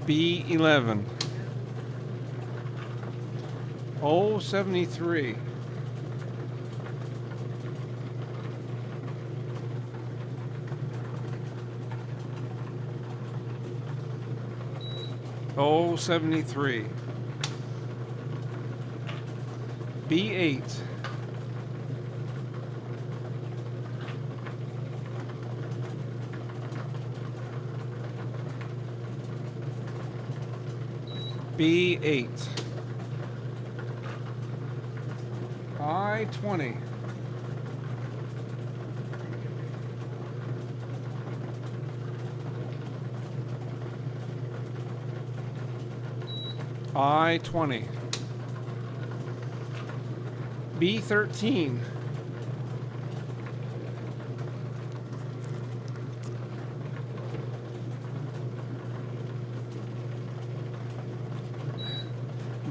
B11. O73. O73. B8. B8. I-20. I-20. B13.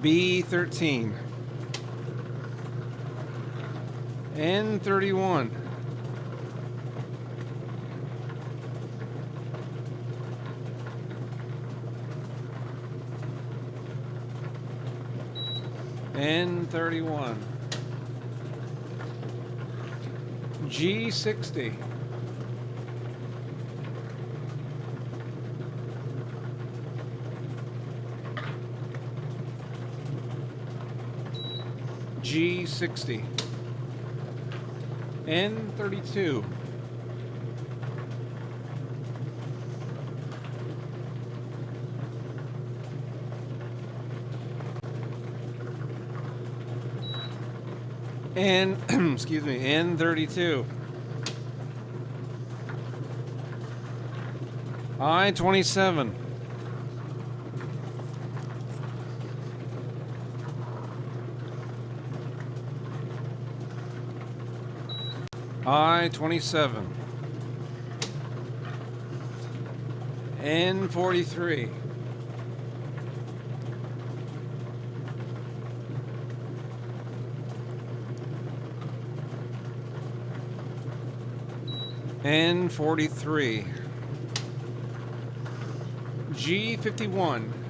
B13. N31. N31. G60. G60. N32. Excuse me, N32. I-27. I-27. N43. N43. G51.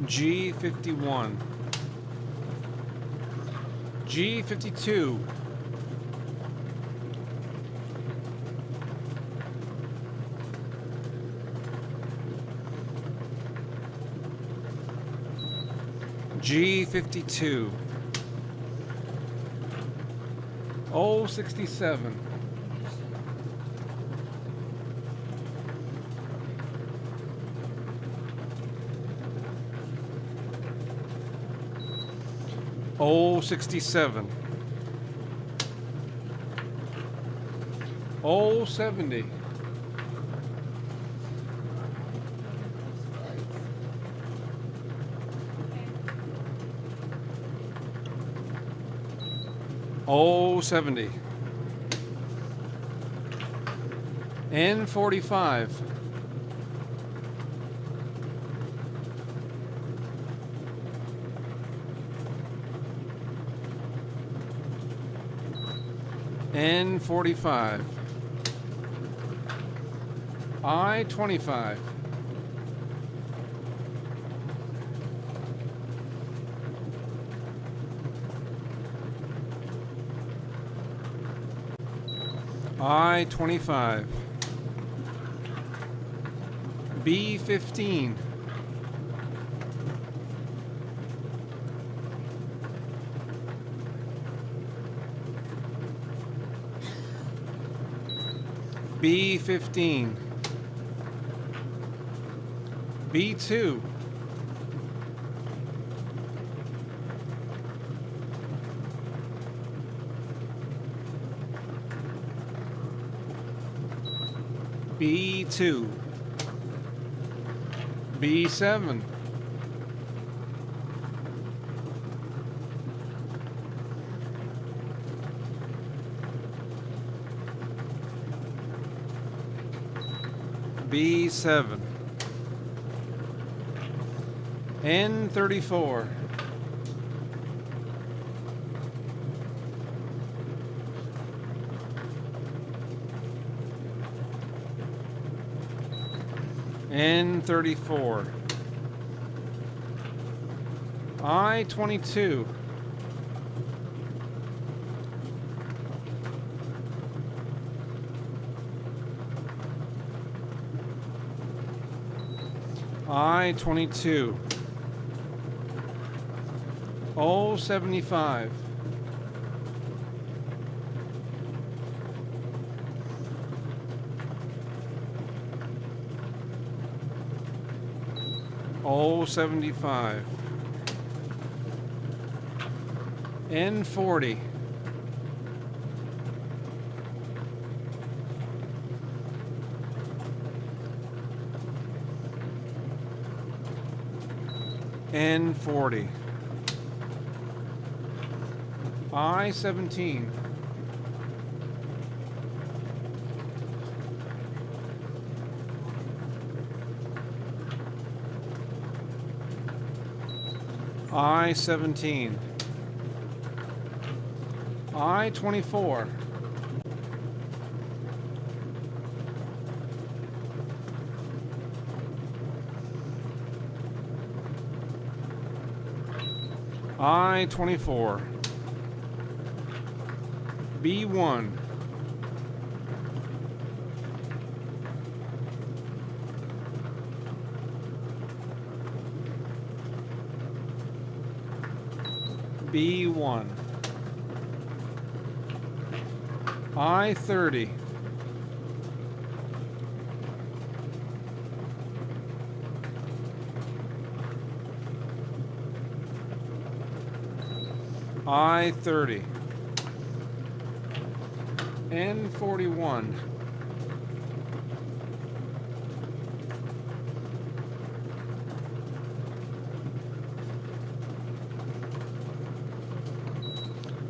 G51. G52. G52. O67. O67. O70. O70. N45. N45. I-25. I-25. B-15. B-15. B2. B2. B7. B7. N34. N34. I-22. I-22. O75. O75. N40. N40. I-17. I-17. I-24. I-24. B1. B1. I-30. I-30. N41.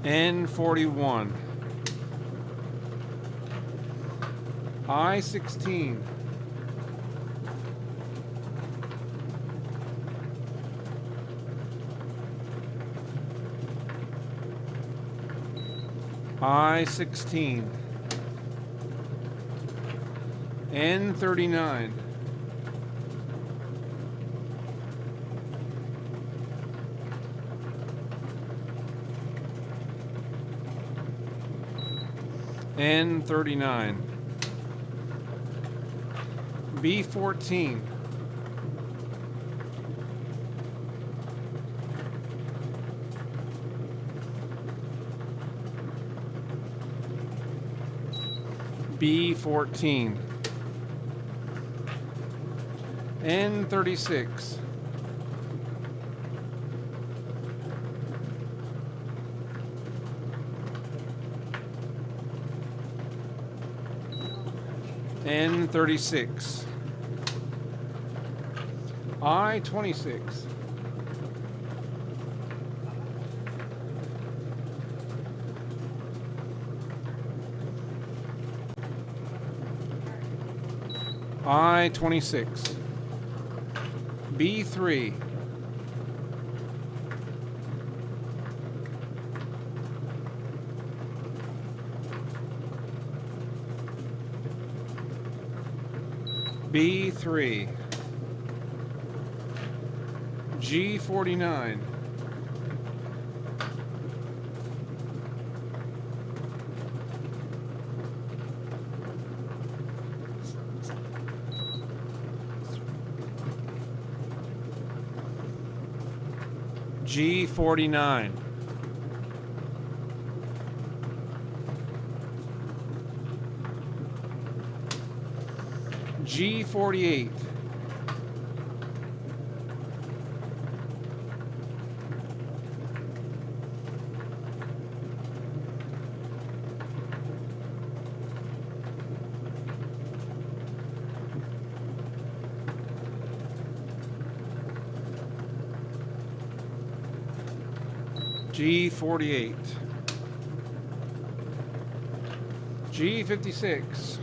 N41. I-16. I-16. N39. N39. B14. B14. N36. N36. I-26. I-26. B3. B3. G49. G49. G48. G48. G56.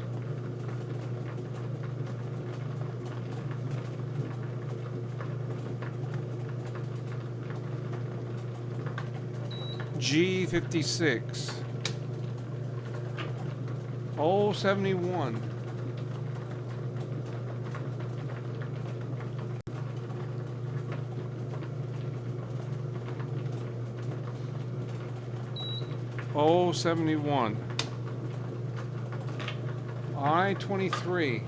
G56. O71. O71. I-23.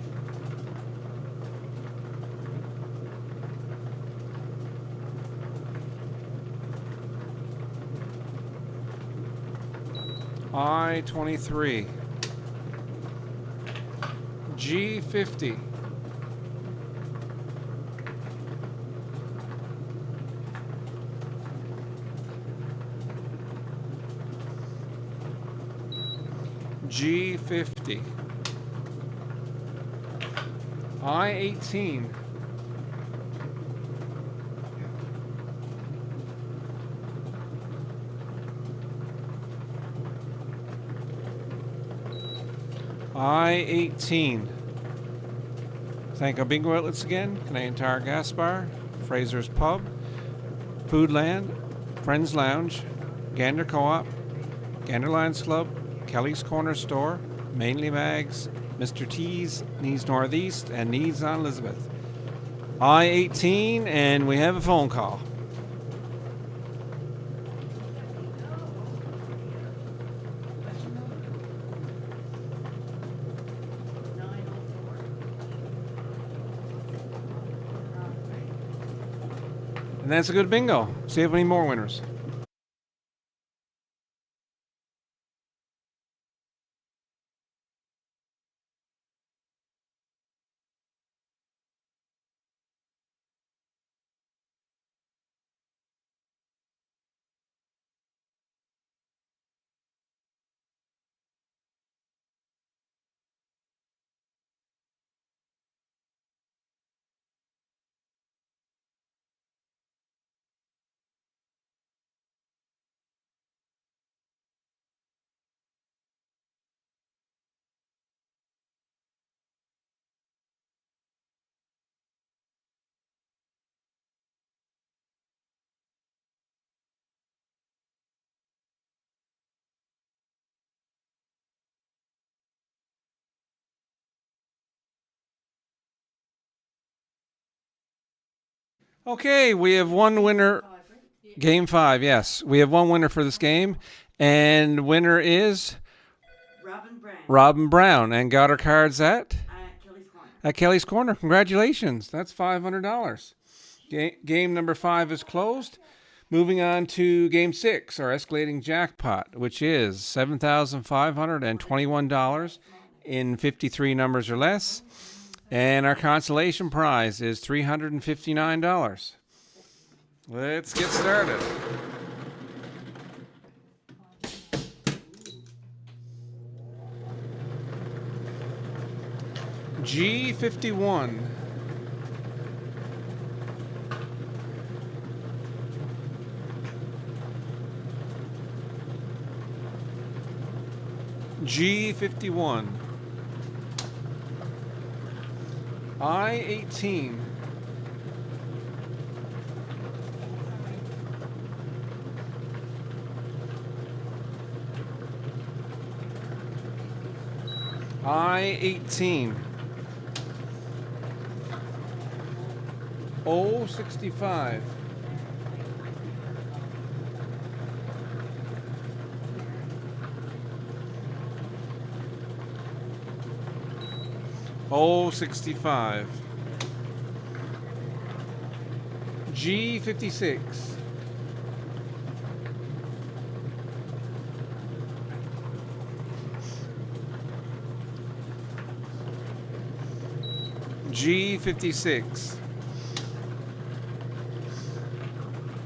I-23. G50. G50. I-18. I-18. Thank our bingo outlets again. Canadian Tire Gas Bar, Fraser's Pub, Foodland, Friends Lounge, Gander Co-op, Gander Lions Club, Kelly's Corner Store, Mainly Mags, Mr. T's, Needs Northeast, and Needs on Elizabeth. I-18, and we have a phone call. And that's a good bingo. See if we have any more winners. Okay, we have one winner. Game 5, yes. We have one winner for this game. And winner is Robin Brown. And got her cards at Kelly's Corner. Congratulations. That's $500. Game number 5 is closed. Moving on to game 6, our escalating jackpot, which is $7,521. in 53 numbers or less. And our consolation prize is $359. Let's get started. G51. G51. I-18. I-18. O-65. O-65. G56. G56.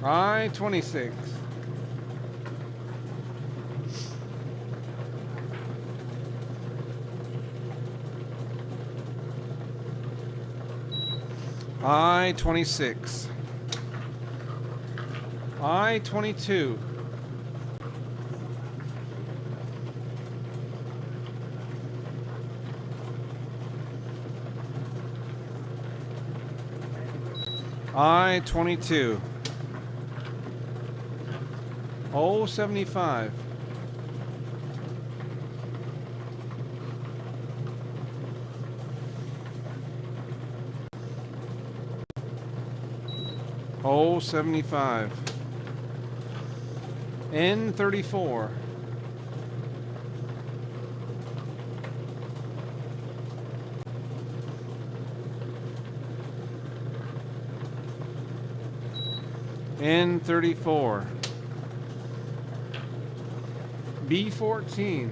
I-26. I-26. I-22. I-22. O-75. O-75. N-34. N-34. B-14.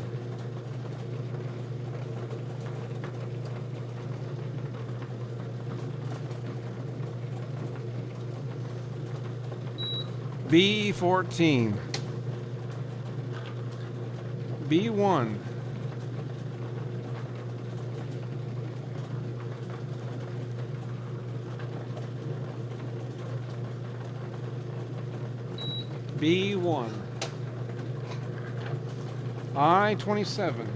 B-14. B-1. B-1. I-27.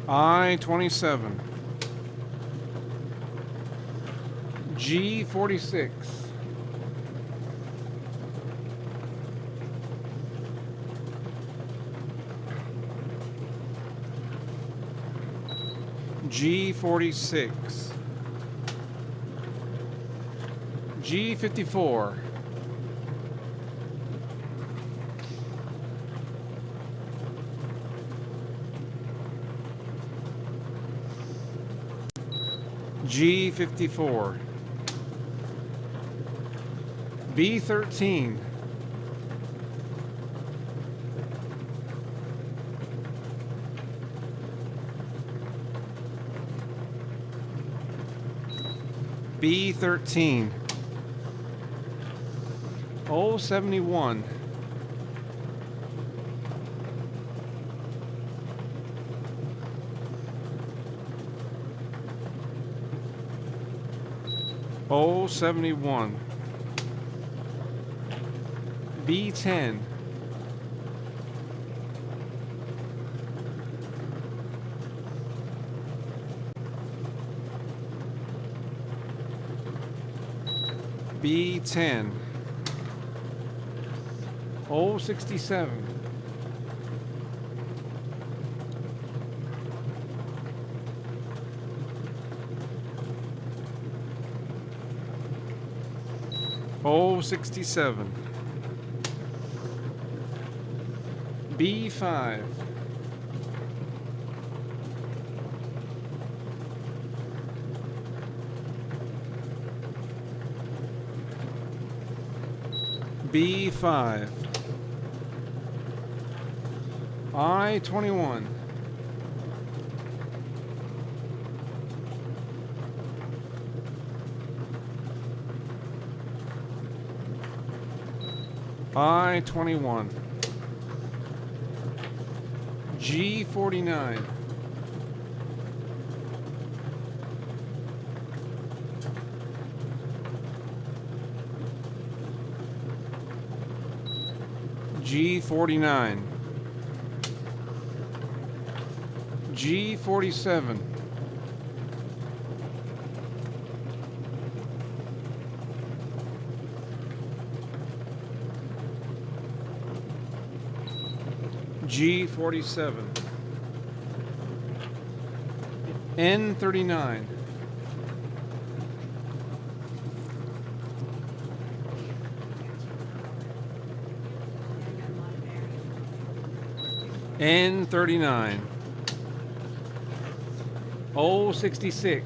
I-27. G-46. G-46. G-54. G-54. B-13. B-13. O-71. O-71. B-10. B-10. O-67. O-67. B-5. B5, I-21, I-21, G49, G49, G47, G47, N39, N39, O66,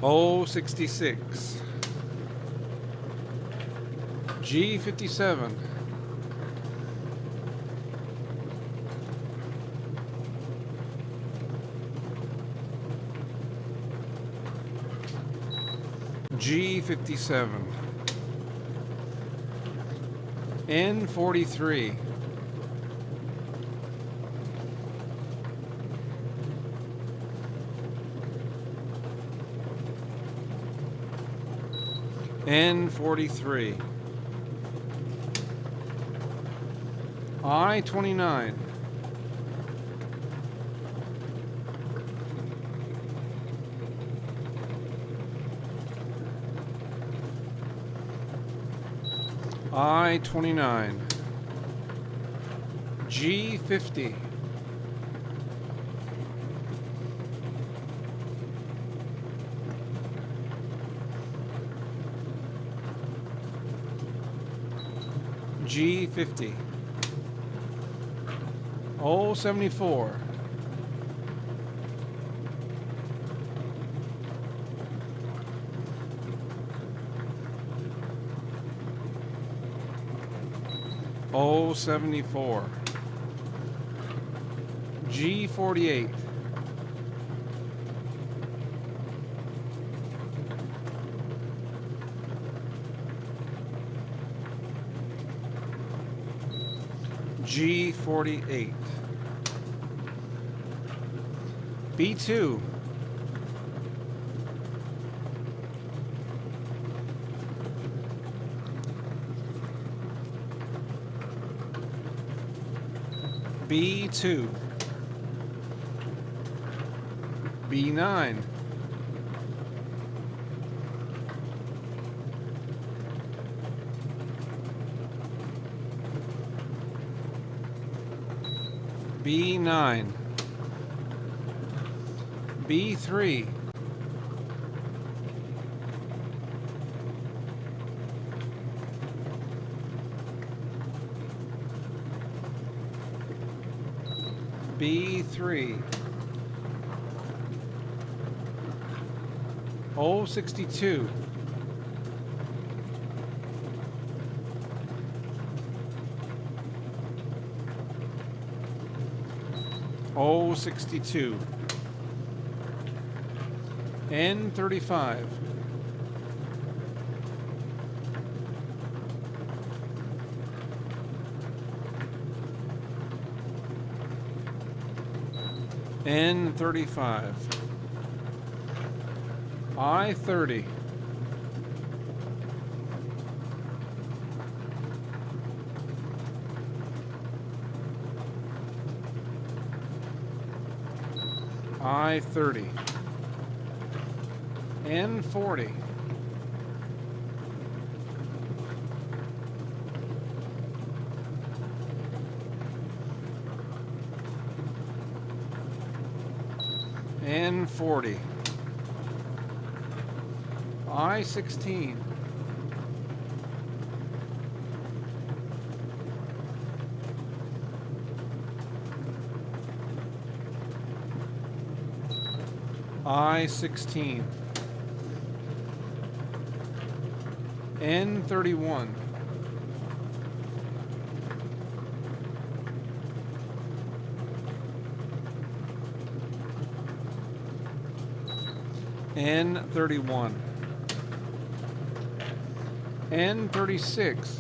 O66, G57, G57, N43, N43, I-29, I-29, G50, G50, O74, O74, G48, G48, B2, B2, B9, B9, B3, B3, O62, O62, N35, N35, I-30, I-30, N40, N40, I-16, I-16, N-31, N-31, N-36,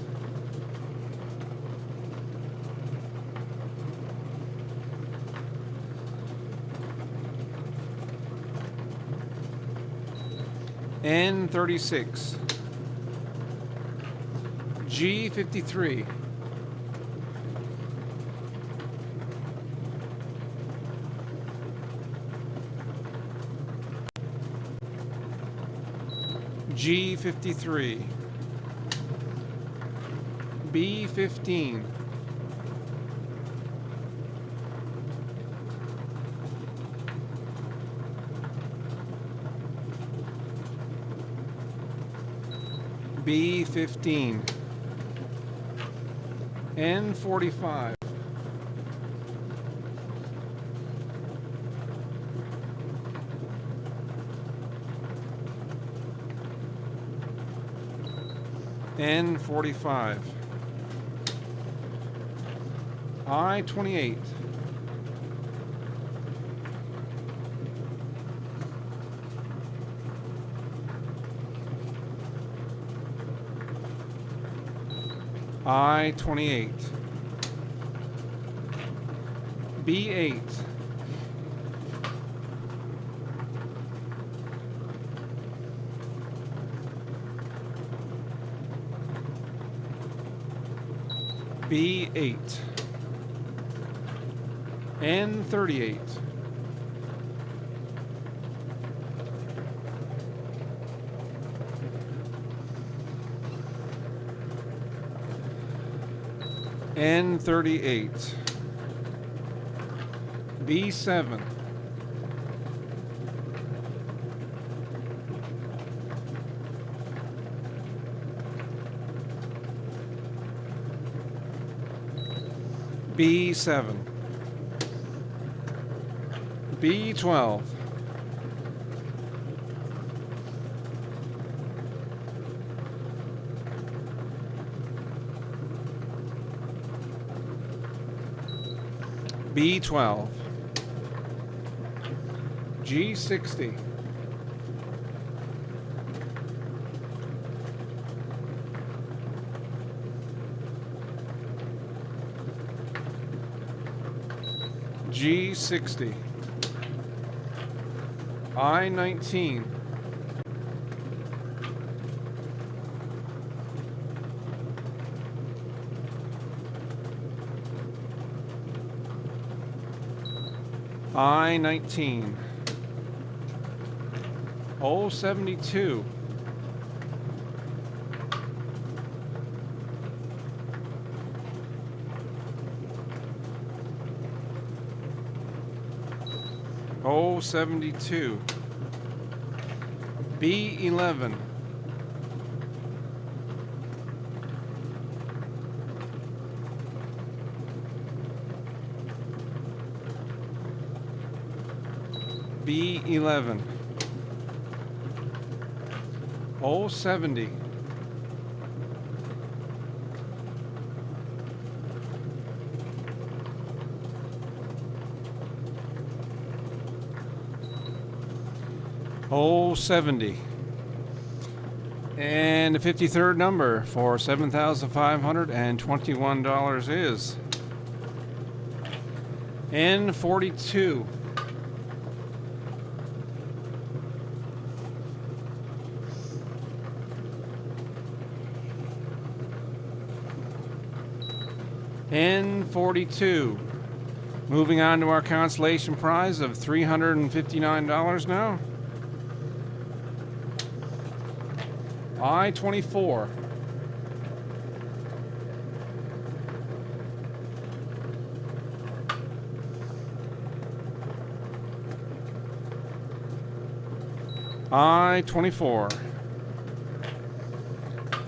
N-36, G-53, G-53, B-15, B-15, N-45, N-45, I-28, I-28, B-8, B-8, N-38, N-38, B-7, B-7, B-12, B-12, G-60, G-60, I-19, I-19, O-72, O-72, B-11, B-11, O-70, O-70, and the 53rd number for $7,521 is N-42, N-42. Moving on to our consolation prize of $359 now. I-24. I-24.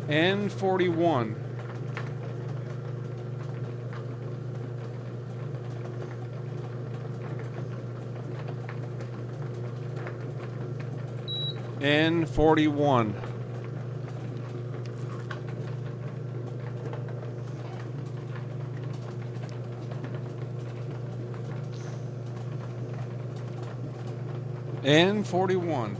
N-41. and 41. And 41.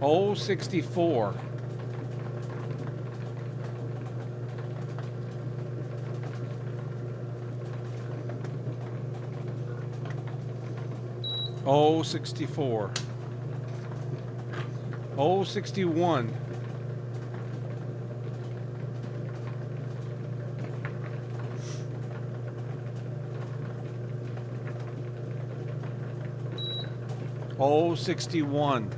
Oh, 64. Oh, 64. Oh, 61. Oh, 61.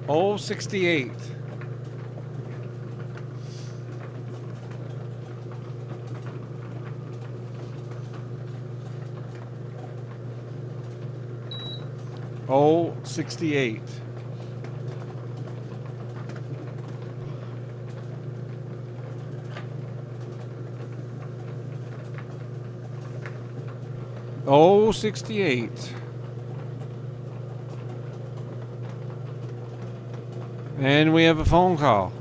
Oh, 68. Oh, 68. Oh, 68. And we have a phone call.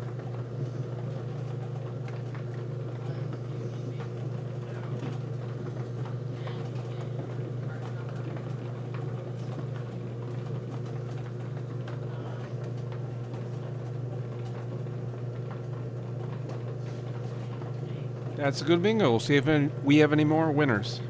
That's a good bingo. We'll see if we have any more winners.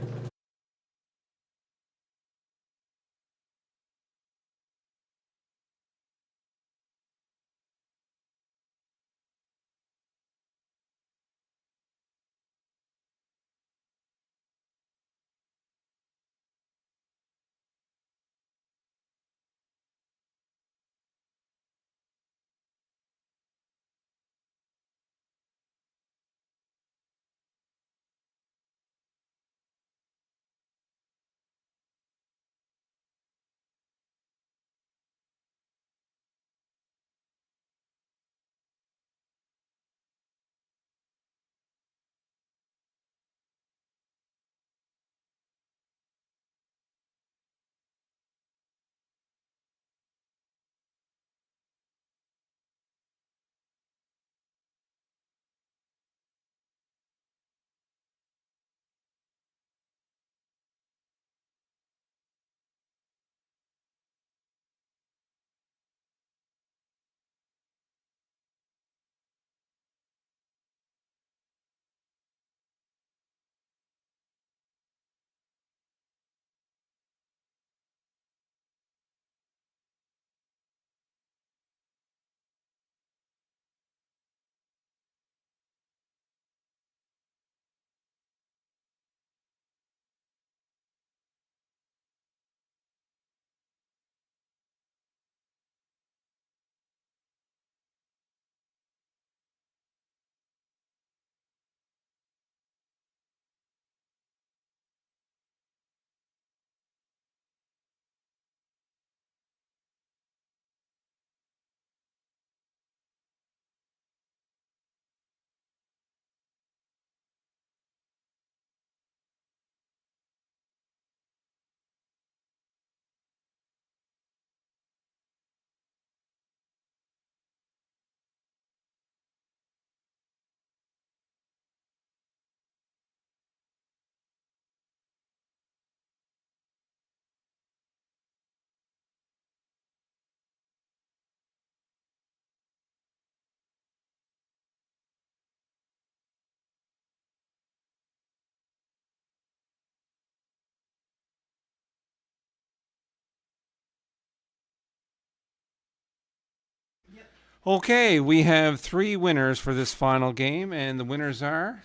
Okay, we have 3 winners for this final game, and the winners are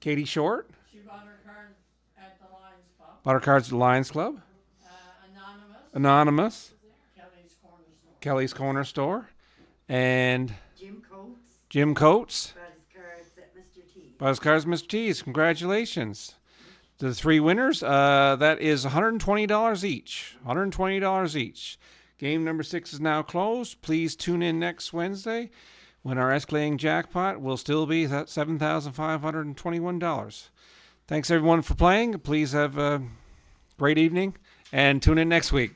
Katie Short. She bought her cards at the Lions Club. Bought her cards at the Lions Club. Anonymous. Anonymous. Kelly's Corner Store. Kelly's Corner Store. And Jim Coates Jim Coates. bought his cards at Mr. T. Bought his cards at Mr. T's. Congratulations. The 3 winners, that is $120 each. $120 each. Game number 6 is now closed. Please tune in next Wednesday when our escalating jackpot will still be $7,521. Thanks everyone for playing. Please have a great evening and tune in next week.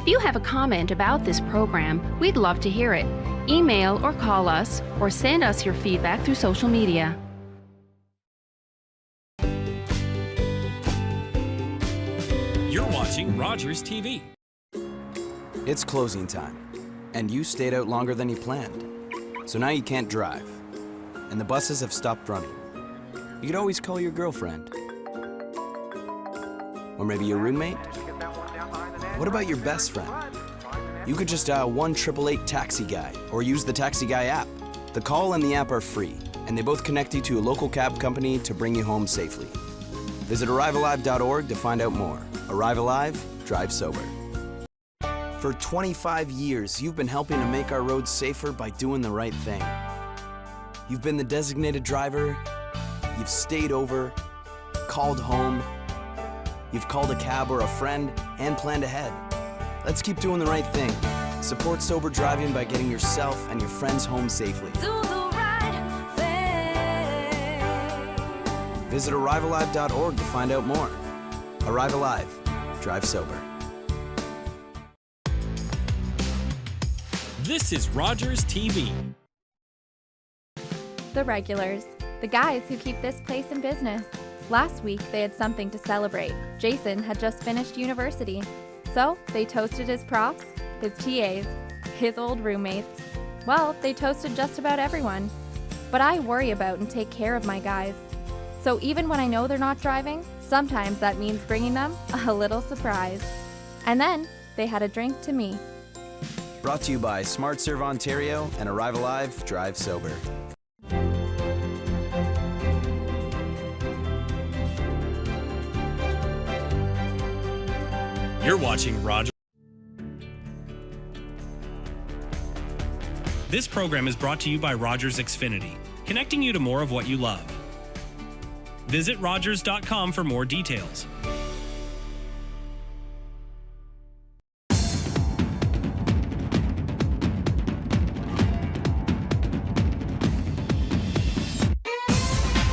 If you have a comment about this program, we'd love to hear it. Email or call us, or send us your feedback through social media. You're watching Rogers TV. It's closing time, and you stayed out longer than you planned. So now you can't drive, and the buses have stopped running. You could always call your girlfriend. Or maybe your roommate? What about your best friend? You could just dial 1-888 Taxi Guy or use the Taxi Guy app. The call and the app are free, and they both connect you to a local cab company to bring you home safely. Visit arrivealive.org to find out more. Arrive Alive, drive sober. For 25 years, you've been helping to make our roads safer by doing the right thing. You've been the designated driver, you've stayed over, called home, you've called a cab or a friend, and planned ahead. Let's keep doing the right thing. Support sober driving by getting yourself and your friends home safely. Do the right thing. Visit arrivealive.org to find out more. Arrive Alive, drive sober. This is Rogers TV. The regulars, the guys who keep this place in business. Last week, they had something to celebrate. Jason had just finished university. So they toasted his profs, his TAs, his old roommates. Well, they toasted just about everyone. But I worry about and take care of my guys. So even when I know they're not driving, sometimes that means bringing them a little surprise. And then they had a drink to me. Brought to you by Smart Serve Ontario and Arrive Alive, drive sober. You're watching Rogers. This program is brought to you by Rogers Xfinity, connecting you to more of what you love. Visit Rogers.com for more details.